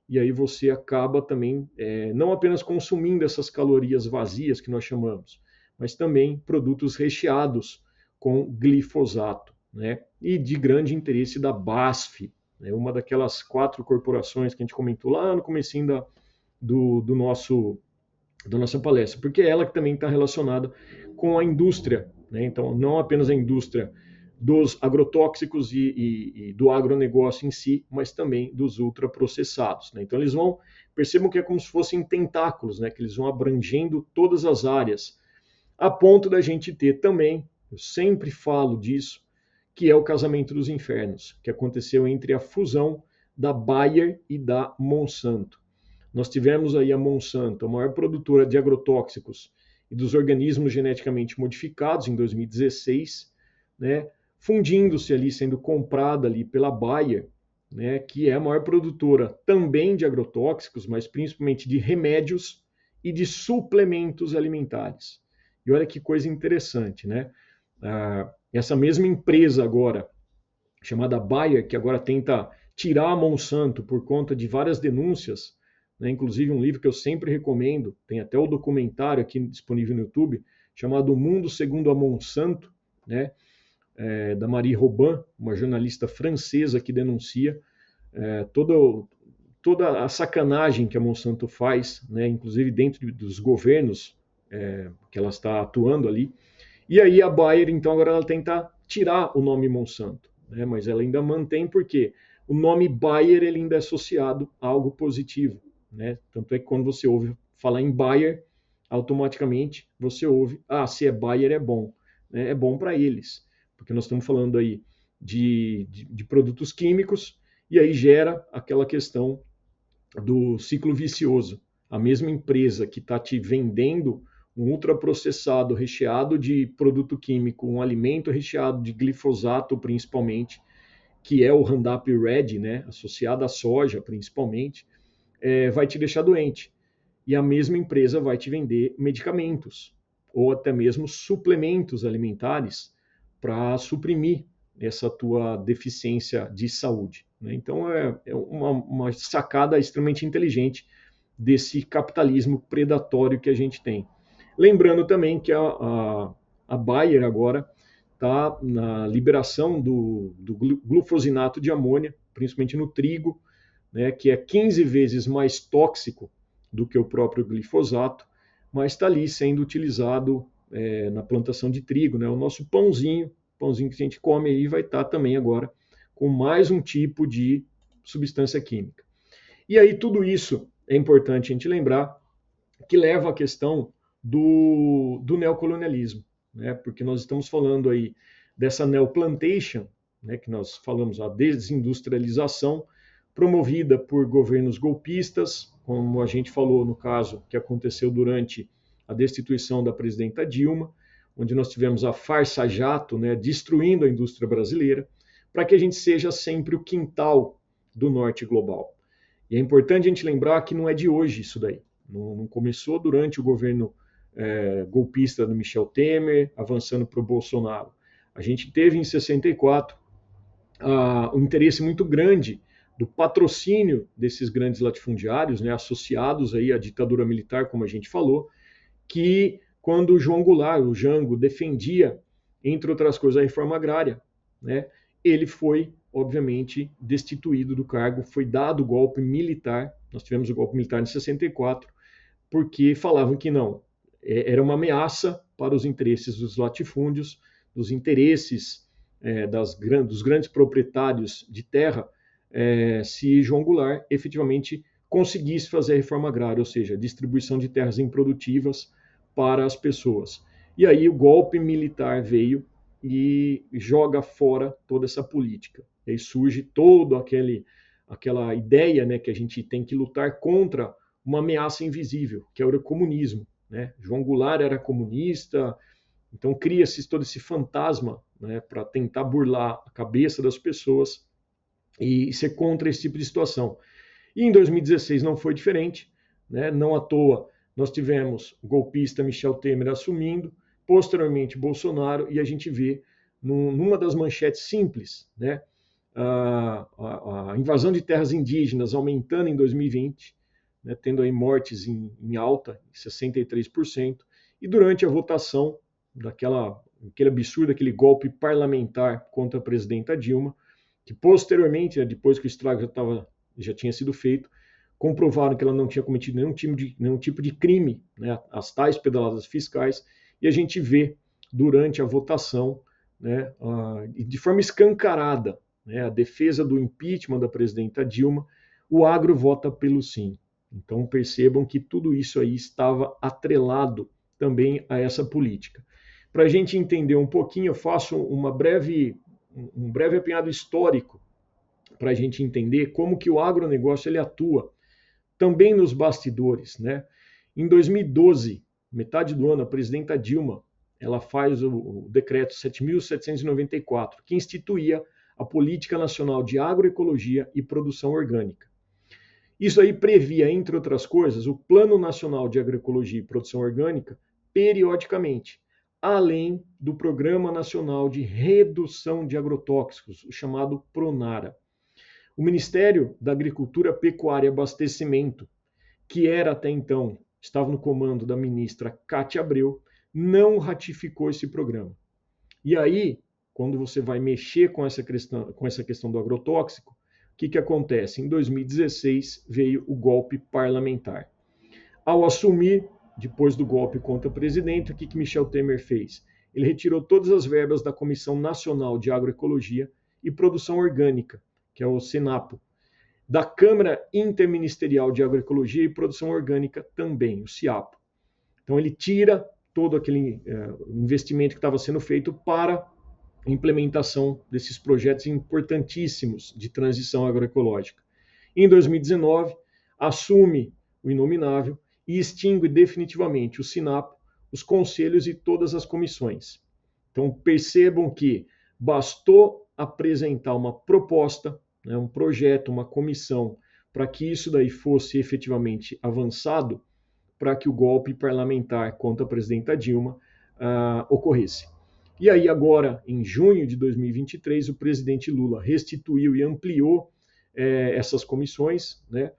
e aí você acaba também não apenas consumindo essas calorias vazias que nós chamamos, mas também produtos recheados com glifosato, né? E de grande interesse da BASF, né? Uma daquelas 4 corporações que a gente comentou lá no comecinho da nossa palestra, porque é ela que também está relacionada com a indústria, né? Então, não apenas a indústria dos agrotóxicos e do agronegócio em si, mas também dos ultraprocessados, né? Então, percebam que é como se fossem tentáculos, né? Que eles vão abrangendo todas as áreas, a ponto da gente ter também, eu sempre falo disso, que é o casamento dos infernos, que aconteceu entre a fusão da Bayer e da Monsanto. Nós tivemos aí a Monsanto, a maior produtora de agrotóxicos e dos organismos geneticamente modificados em 2016, né, fundindo-se ali, sendo comprada ali pela Bayer, né, que é a maior produtora também de agrotóxicos, mas principalmente de remédios e de suplementos alimentares. E olha que coisa interessante, né? Essa mesma empresa agora, chamada Bayer, que agora tenta tirar a Monsanto por conta de várias denúncias, né? Inclusive um livro que eu sempre recomendo, tem até o documentário aqui disponível no YouTube, chamado O Mundo Segundo a Monsanto, né? Da Marie Robin, uma jornalista francesa que denuncia toda a sacanagem que a Monsanto faz, né? Inclusive dentro dos governos que ela está atuando ali. E aí a Bayer, então, agora ela tenta tirar o nome Monsanto, né? Mas ela ainda mantém porque o nome Bayer ele ainda é associado a algo positivo, né? Tanto é que quando você ouve falar em Bayer, automaticamente você ouve, se é Bayer é bom, né? É bom para eles, porque nós estamos falando aí de produtos químicos e aí gera aquela questão do ciclo vicioso. A mesma empresa que está te vendendo um ultraprocessado recheado de produto químico, um alimento recheado de glifosato principalmente, que é o Roundup Ready, né, associado à soja principalmente, vai te deixar doente. E a mesma empresa vai te vender medicamentos ou até mesmo suplementos alimentares para suprimir essa tua deficiência de saúde, né? Então é uma sacada extremamente inteligente desse capitalismo predatório que a gente tem. Lembrando também que a Bayer agora está na liberação do glufosinato de amônia, principalmente no trigo, né, que é 15 vezes mais tóxico do que o próprio glifosato, mas está ali sendo utilizado na plantação de trigo, né? O nosso pãozinho que a gente come aí vai estar também agora com mais um tipo de substância química. E aí tudo isso é importante a gente lembrar que leva à questão do neocolonialismo, né? Porque nós estamos falando aí dessa neoplantation, né, que nós falamos, a desindustrialização promovida por governos golpistas, como a gente falou no caso que aconteceu durante a destituição da presidenta Dilma, onde nós tivemos a farsa jato, né, destruindo a indústria brasileira, para que a gente seja sempre o quintal do norte global. E é importante a gente lembrar que não é de hoje isso daí. Não começou durante o governo golpista do Michel Temer, avançando para o Bolsonaro. A gente teve em 64 um interesse muito grande do patrocínio desses grandes latifundiários, né, associados aí à ditadura militar, como a gente falou, que quando o João Goulart, o Jango, defendia, entre outras coisas, a reforma agrária, né, ele foi, obviamente, destituído do cargo, foi dado o golpe militar, nós tivemos o golpe militar em 64, porque falavam que não, era uma ameaça para os interesses dos latifúndios, dos interesses dos grandes proprietários de terra, se João Goulart efetivamente conseguisse fazer a reforma agrária, ou seja, a distribuição de terras improdutivas para as pessoas. E aí o golpe militar veio e joga fora toda essa política. E aí surge toda aquela ideia, né, que a gente tem que lutar contra uma ameaça invisível, que é o comunismo, né? João Goulart era comunista, então cria-se todo esse fantasma, né, para tentar burlar a cabeça das pessoas e ser contra esse tipo de situação. E em 2016 não foi diferente, né? Não à toa nós tivemos o golpista Michel Temer assumindo, posteriormente Bolsonaro, e a gente vê numa das manchetes simples, né? A invasão de terras indígenas aumentando em 2020, né, tendo aí mortes em alta, 63%, e durante a votação aquele absurdo, aquele golpe parlamentar contra a presidenta Dilma, que posteriormente, né, depois que o estrago já tinha sido feito, comprovaram que ela não tinha cometido nenhum tipo de crime, né, as tais pedaladas fiscais, e a gente vê durante a votação, né, de forma escancarada, né, a defesa do impeachment da presidenta Dilma, o agro vota pelo sim. Então percebam que tudo isso aí estava atrelado também a essa política. Para a gente entender um pouquinho, eu faço um breve apanhado histórico para a gente entender como que o agronegócio ele atua também nos bastidores, né? Em 2012, metade do ano, a presidenta Dilma ela faz o decreto 7.794, que instituía a Política Nacional de Agroecologia e Produção Orgânica. Isso aí previa, entre outras coisas, o Plano Nacional de Agroecologia e Produção Orgânica periodicamente, além do Programa Nacional de Redução de Agrotóxicos, o chamado PRONARA. O Ministério da Agricultura, Pecuária e Abastecimento, que era até então, estava no comando da ministra Cátia Abreu, não ratificou esse programa. E aí, quando você vai mexer com essa questão do agrotóxico, o que acontece? Em 2016 veio o golpe parlamentar. Ao assumir, depois do golpe contra o presidente, o que Michel Temer fez? Ele retirou todas as verbas da Comissão Nacional de Agroecologia e Produção Orgânica, que é o Senapo, da Câmara Interministerial de Agroecologia e Produção Orgânica também, o CIAPO. Então ele tira todo aquele investimento que estava sendo feito para a implementação desses projetos importantíssimos de transição agroecológica. Em 2019, assume o inominável e extingue definitivamente o SINAPO, os conselhos e todas as comissões. Então percebam que bastou apresentar uma proposta, né, um projeto, uma comissão, para que isso daí fosse efetivamente avançado, para que o golpe parlamentar contra a presidenta Dilma ocorresse. E aí agora, em junho de 2023, o presidente Lula restituiu e ampliou essas comissões, né?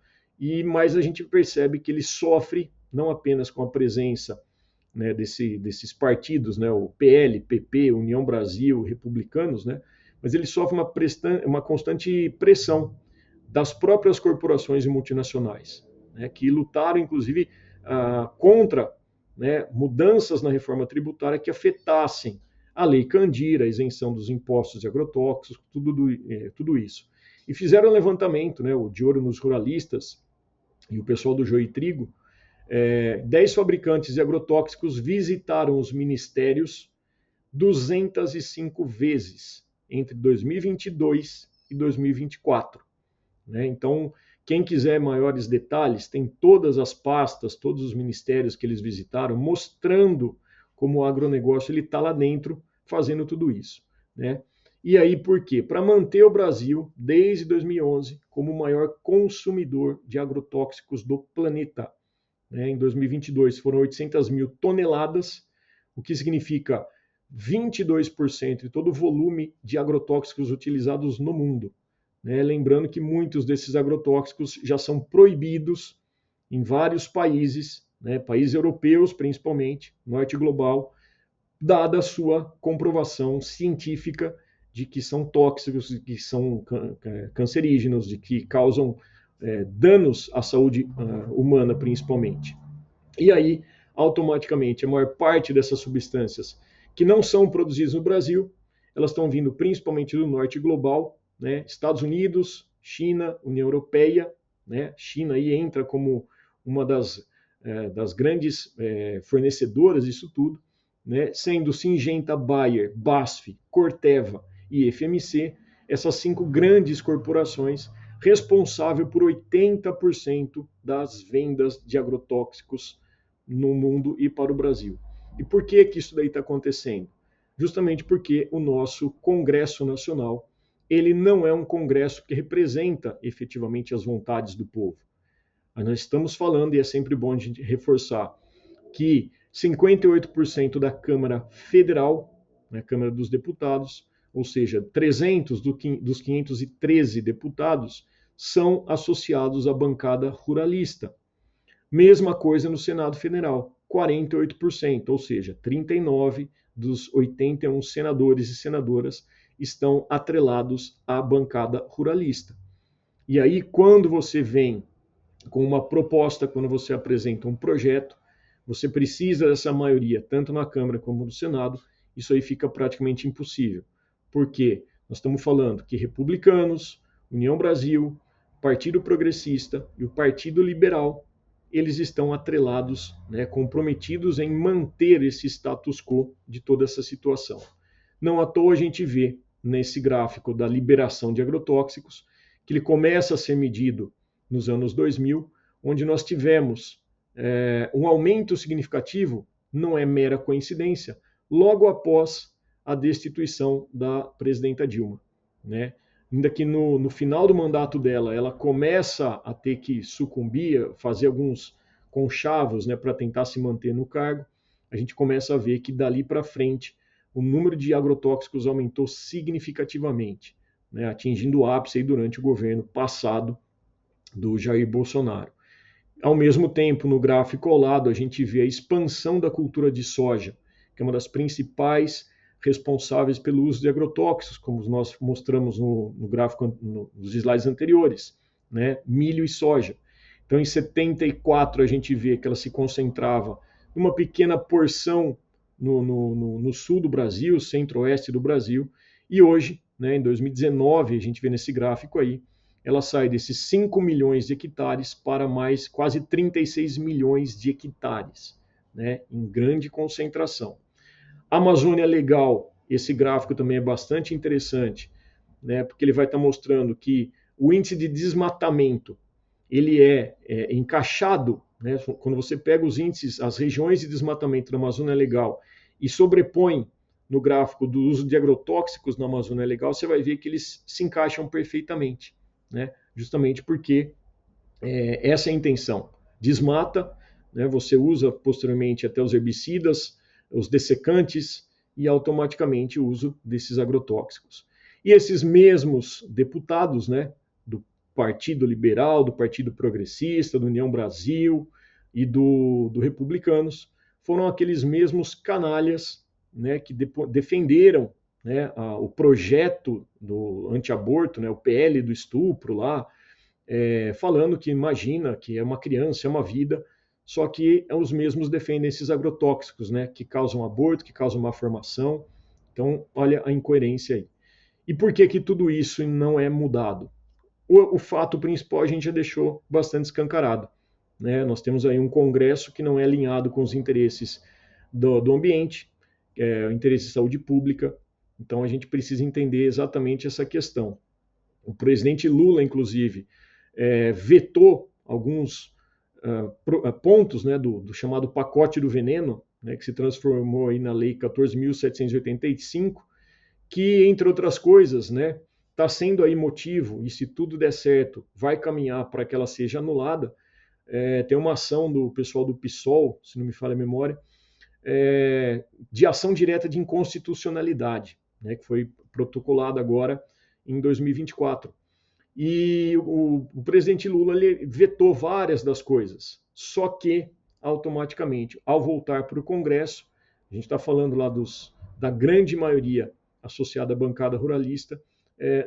Mas a gente percebe que ele sofre não apenas com a presença, né, desses partidos, né, o PL, PP, União Brasil, Republicanos, né, mas ele sofre uma constante pressão das próprias corporações e multinacionais, né, que lutaram, inclusive, contra, né, mudanças na reforma tributária que afetassem a Lei Candira, a isenção dos impostos de agrotóxicos, tudo isso. E fizeram um levantamento, né, o De Olho nos Ruralistas e o pessoal do Joio e Trigo, 10 fabricantes de agrotóxicos visitaram os ministérios 205 vezes entre 2022 e 2024. Né? Então, quem quiser maiores detalhes, tem todas as pastas, todos os ministérios que eles visitaram, mostrando como o agronegócio está lá dentro, fazendo tudo isso. Né? E aí, por quê? Para manter o Brasil, desde 2011, como o maior consumidor de agrotóxicos do planeta. Né? Em 2022, foram 800 mil toneladas, o que significa 22% de todo o volume de agrotóxicos utilizados no mundo. Né? Lembrando que muitos desses agrotóxicos já são proibidos em vários países, né? Países europeus principalmente, norte global, dada a sua comprovação científica de que são tóxicos, de que são cancerígenos, de que causam danos à saúde humana principalmente. E aí, automaticamente, a maior parte dessas substâncias que não são produzidas no Brasil, elas estão vindo principalmente do norte global, né? Estados Unidos, China, União Europeia né? China aí entra como uma das grandes fornecedoras disso tudo, né? Sendo Syngenta, Bayer, BASF, Corteva e FMC, essas 5 grandes corporações responsáveis por 80% das vendas de agrotóxicos no mundo e para o Brasil. E por que isso daí está acontecendo? Justamente porque o nosso Congresso Nacional, ele não é um congresso que representa efetivamente as vontades do povo. Nós estamos falando, e é sempre bom a gente reforçar, que 58% da Câmara Federal, né, Câmara dos Deputados, ou seja, 300 dos 513 deputados, são associados à bancada ruralista. Mesma coisa no Senado Federal, 48%, ou seja, 39 dos 81 senadores e senadoras estão atrelados à bancada ruralista. E aí, quando você vem com uma proposta, quando você apresenta um projeto, você precisa dessa maioria, tanto na Câmara como no Senado, isso aí fica praticamente impossível. Por quê? Nós estamos falando que republicanos, União Brasil, Partido Progressista e o Partido Liberal, eles estão atrelados, né, comprometidos em manter esse status quo de toda essa situação. Não à toa a gente vê nesse gráfico da liberação de agrotóxicos, que ele começa a ser medido nos anos 2000, onde nós tivemos um aumento significativo, não é mera coincidência, logo após a destituição da presidenta Dilma, né? Ainda que no final do mandato dela, ela começa a ter que sucumbir, fazer alguns conchavos, né, para tentar se manter no cargo, a gente começa a ver que dali para frente o número de agrotóxicos aumentou significativamente, né, atingindo o ápice aí durante o governo passado do Jair Bolsonaro. Ao mesmo tempo, no gráfico ao lado, a gente vê a expansão da cultura de soja, que é uma das principais responsáveis pelo uso de agrotóxicos, como nós mostramos no gráfico, nos slides anteriores, né? Milho e soja. Então, em 74, a gente vê que ela se concentrava numa pequena porção no sul do Brasil, centro-oeste do Brasil, e hoje, né, em 2019, a gente vê nesse gráfico aí, ela sai desses 5 milhões de hectares para mais quase 36 milhões de hectares, né, em grande concentração. Amazônia Legal, esse gráfico também é bastante interessante, né, porque ele vai estar mostrando que o índice de desmatamento ele é encaixado, né, quando você pega os índices, as regiões de desmatamento da Amazônia Legal e sobrepõe no gráfico do uso de agrotóxicos na Amazônia Legal, você vai ver que eles se encaixam perfeitamente, né, justamente porque essa é a intenção. Desmata, né, você usa posteriormente até os herbicidas, os dessecantes e automaticamente o uso desses agrotóxicos. E esses mesmos deputados, né, do Partido Liberal, do Partido Progressista, do União Brasil e do Republicanos, foram aqueles mesmos canalhas, né, que defenderam, né, o projeto do anti-aborto, né, o PL do estupro lá, falando que imagina que é uma criança, é uma vida, só que os mesmos defendem esses agrotóxicos, né, que causam aborto, que causam malformação. Então, olha a incoerência aí. E por que tudo isso não é mudado? O fato principal a gente já deixou bastante escancarado, né? Nós temos aí um Congresso que não é alinhado com os interesses do ambiente, o interesse de saúde pública. Então, a gente precisa entender exatamente essa questão. O presidente Lula, inclusive, vetou alguns pontos, né, do chamado pacote do veneno, né, que se transformou aí na Lei 14.785, que, entre outras coisas, né, está sendo aí motivo, e se tudo der certo, vai caminhar para que ela seja anulada. Tem uma ação do pessoal do PSOL, se não me falha a memória, de ação direta de inconstitucionalidade, né, que foi protocolada agora em 2024. E o presidente Lula ele vetou várias das coisas, só que automaticamente, ao voltar para o Congresso, a gente está falando lá da grande maioria associada à bancada ruralista,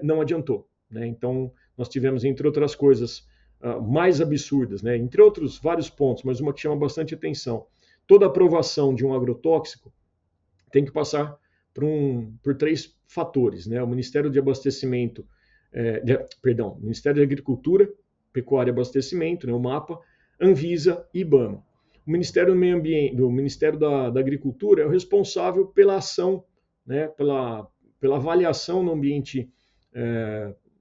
não adiantou, né? Então, nós tivemos, entre outras coisas, mais absurdas, né? Entre outros vários pontos, mas uma que chama bastante atenção. Toda aprovação de um agrotóxico tem que passar por 3 fatores, né? O Ministério de Abastecimento, Ministério da Agricultura, Pecuária e Abastecimento, né, o MAPA, Anvisa e IBAMA. O Ministério do Meio Ambiente, do Ministério da Agricultura é o responsável pela ação, né, pela avaliação no ambiente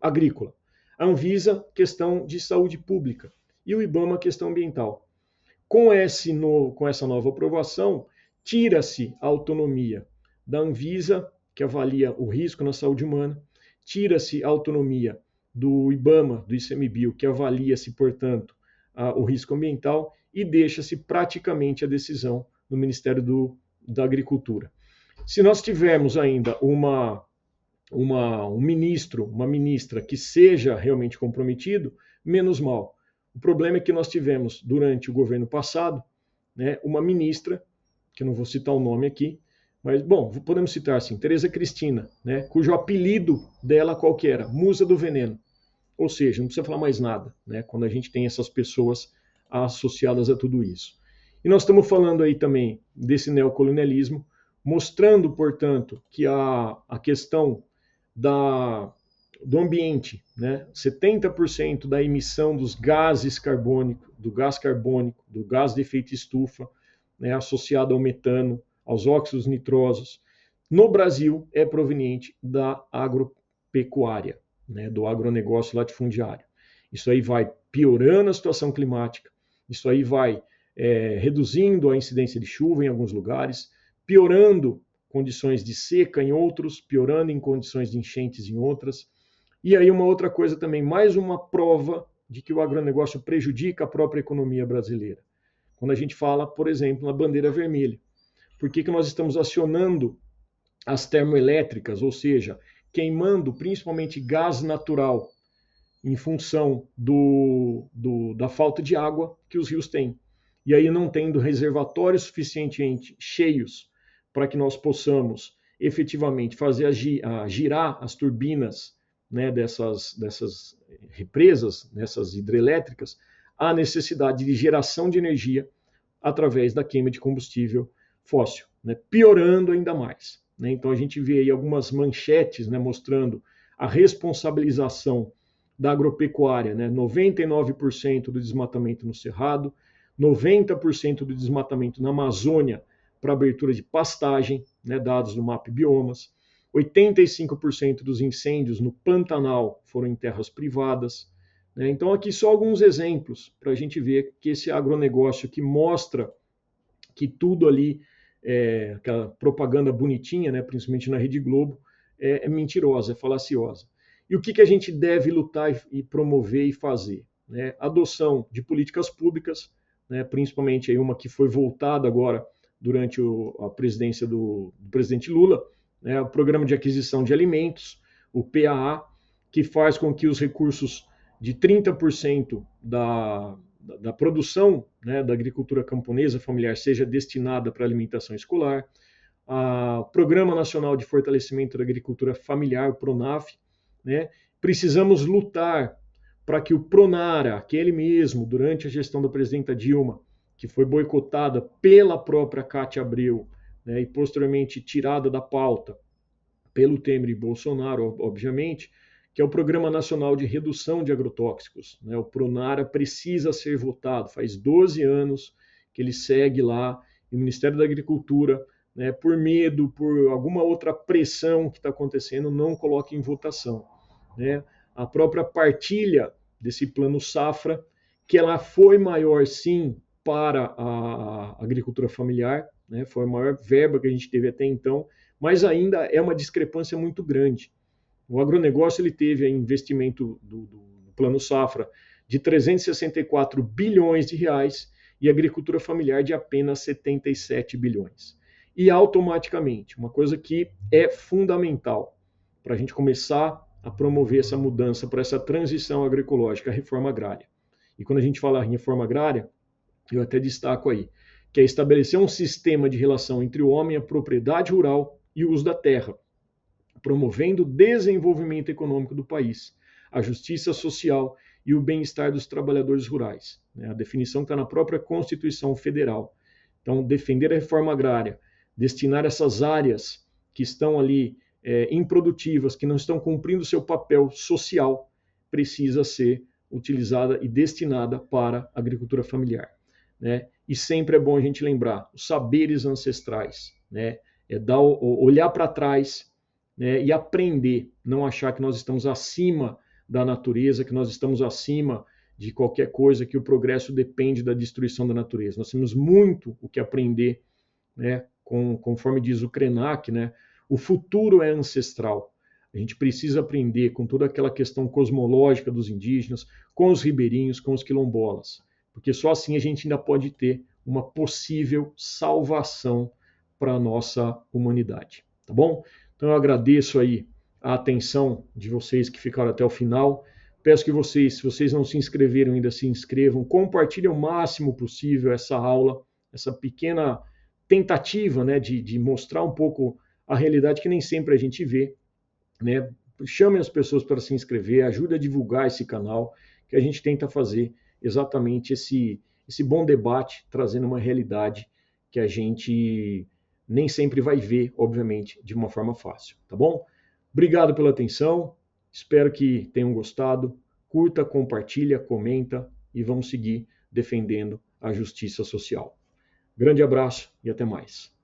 agrícola. A Anvisa, questão de saúde pública, e o IBAMA, questão ambiental. Com essa nova aprovação, tira-se a autonomia da Anvisa, que avalia o risco na saúde humana, tira-se a autonomia do IBAMA, do ICMBio, que avalia-se, portanto, o risco ambiental, e deixa-se praticamente a decisão no Ministério da Agricultura. Se nós tivermos ainda um ministro, uma ministra que seja realmente comprometido, menos mal. O problema é que nós tivemos, durante o governo passado, né, uma ministra, que eu não vou citar o nome aqui, mas, bom, podemos citar assim, Tereza Cristina, né, cujo apelido dela qual que era? Musa do Veneno. Ou seja, não precisa falar mais nada, né, quando a gente tem essas pessoas associadas a tudo isso. E nós estamos falando aí também desse neocolonialismo, mostrando, portanto, que a questão do ambiente, né, 70% da emissão dos gases carbônicos, do gás carbônico, do gás de efeito estufa, né, associado ao metano, aos óxidos nitrosos, no Brasil é proveniente da agropecuária, né, do agronegócio latifundiário. Isso aí vai piorando a situação climática, isso aí vai reduzindo a incidência de chuva em alguns lugares, piorando condições de seca em outros, piorando em condições de enchentes em outras. E aí uma outra coisa também, mais uma prova de que o agronegócio prejudica a própria economia brasileira. Quando a gente fala, por exemplo, na bandeira vermelha. Por que nós estamos acionando as termoelétricas, ou seja, queimando principalmente gás natural em função da falta de água que os rios têm. E aí não tendo reservatórios suficientemente cheios para que nós possamos efetivamente fazer girar as turbinas, né, dessas represas, dessas hidrelétricas, há necessidade de geração de energia através da queima de combustível fóssil, né, piorando ainda mais. Né? Então a gente vê aí algumas manchetes, né, mostrando a responsabilização da agropecuária, né, 99% do desmatamento no Cerrado, 90% do desmatamento na Amazônia para abertura de pastagem, né, dados do MAP Biomas, 85% dos incêndios no Pantanal foram em terras privadas. Né? Então aqui só alguns exemplos para a gente ver que esse agronegócio que mostra que tudo ali, aquela propaganda bonitinha, né, principalmente na Rede Globo, é mentirosa, é falaciosa. E o que a gente deve lutar e promover e fazer? Né? Adoção de políticas públicas, né, principalmente aí uma que foi voltada agora durante a presidência do presidente Lula, né, o Programa de Aquisição de Alimentos, o PAA, que faz com que os recursos de 30% da produção, né, da agricultura camponesa familiar seja destinada para alimentação escolar, o Programa Nacional de Fortalecimento da Agricultura Familiar, o PRONAF, né, precisamos lutar para que o PRONARA, aquele mesmo, durante a gestão da presidenta Dilma, que foi boicotada pela própria Cátia Abreu, né, e posteriormente tirada da pauta pelo Temer e Bolsonaro, obviamente, que é o Programa Nacional de Redução de Agrotóxicos. Né, o PRONARA precisa ser votado, faz 12 anos que ele segue lá, e o Ministério da Agricultura, né, por medo, por alguma outra pressão que está acontecendo, não coloca em votação. Né? A própria partilha desse plano safra, que ela foi maior sim para a agricultura familiar, né? Foi a maior verba que a gente teve até então, mas ainda é uma discrepância muito grande. O agronegócio ele teve investimento do plano safra de 364 bilhões de reais e a agricultura familiar de apenas 77 bilhões. E automaticamente, uma coisa que é fundamental para a gente começar a promover essa mudança, para essa transição agroecológica, a reforma agrária. E quando a gente fala em reforma agrária, eu até destaco aí, que é estabelecer um sistema de relação entre o homem, a propriedade rural e o uso da terra, promovendo o desenvolvimento econômico do país, a justiça social e o bem-estar dos trabalhadores rurais. A definição está na própria Constituição Federal. Então, defender a reforma agrária, destinar essas áreas que estão ali improdutivas, que não estão cumprindo seu papel social, precisa ser utilizada e destinada para a agricultura familiar, né? E sempre é bom a gente lembrar os saberes ancestrais, né? É olhar para trás, né? E aprender, não achar que nós estamos acima da natureza, que nós estamos acima de qualquer coisa, que o progresso depende da destruição da natureza. Nós temos muito o que aprender, né? Conforme diz o Krenak, né? O futuro é ancestral. A gente precisa aprender com toda aquela questão cosmológica dos indígenas, com os ribeirinhos, com os quilombolas, porque só assim a gente ainda pode ter uma possível salvação para a nossa humanidade, tá bom? Então eu agradeço aí a atenção de vocês que ficaram até o final. Peço que vocês, se vocês não se inscreveram ainda, se inscrevam, compartilhem o máximo possível essa aula, essa pequena tentativa, né, de mostrar um pouco a realidade que nem sempre a gente vê, né? Chame as pessoas para se inscrever, ajude a divulgar esse canal, que a gente tenta fazer exatamente esse bom debate, trazendo uma realidade que a gente nem sempre vai ver, obviamente, de uma forma fácil, tá bom? Obrigado pela atenção, espero que tenham gostado. Curta, compartilha, comenta e vamos seguir defendendo a justiça social. Grande abraço e até mais.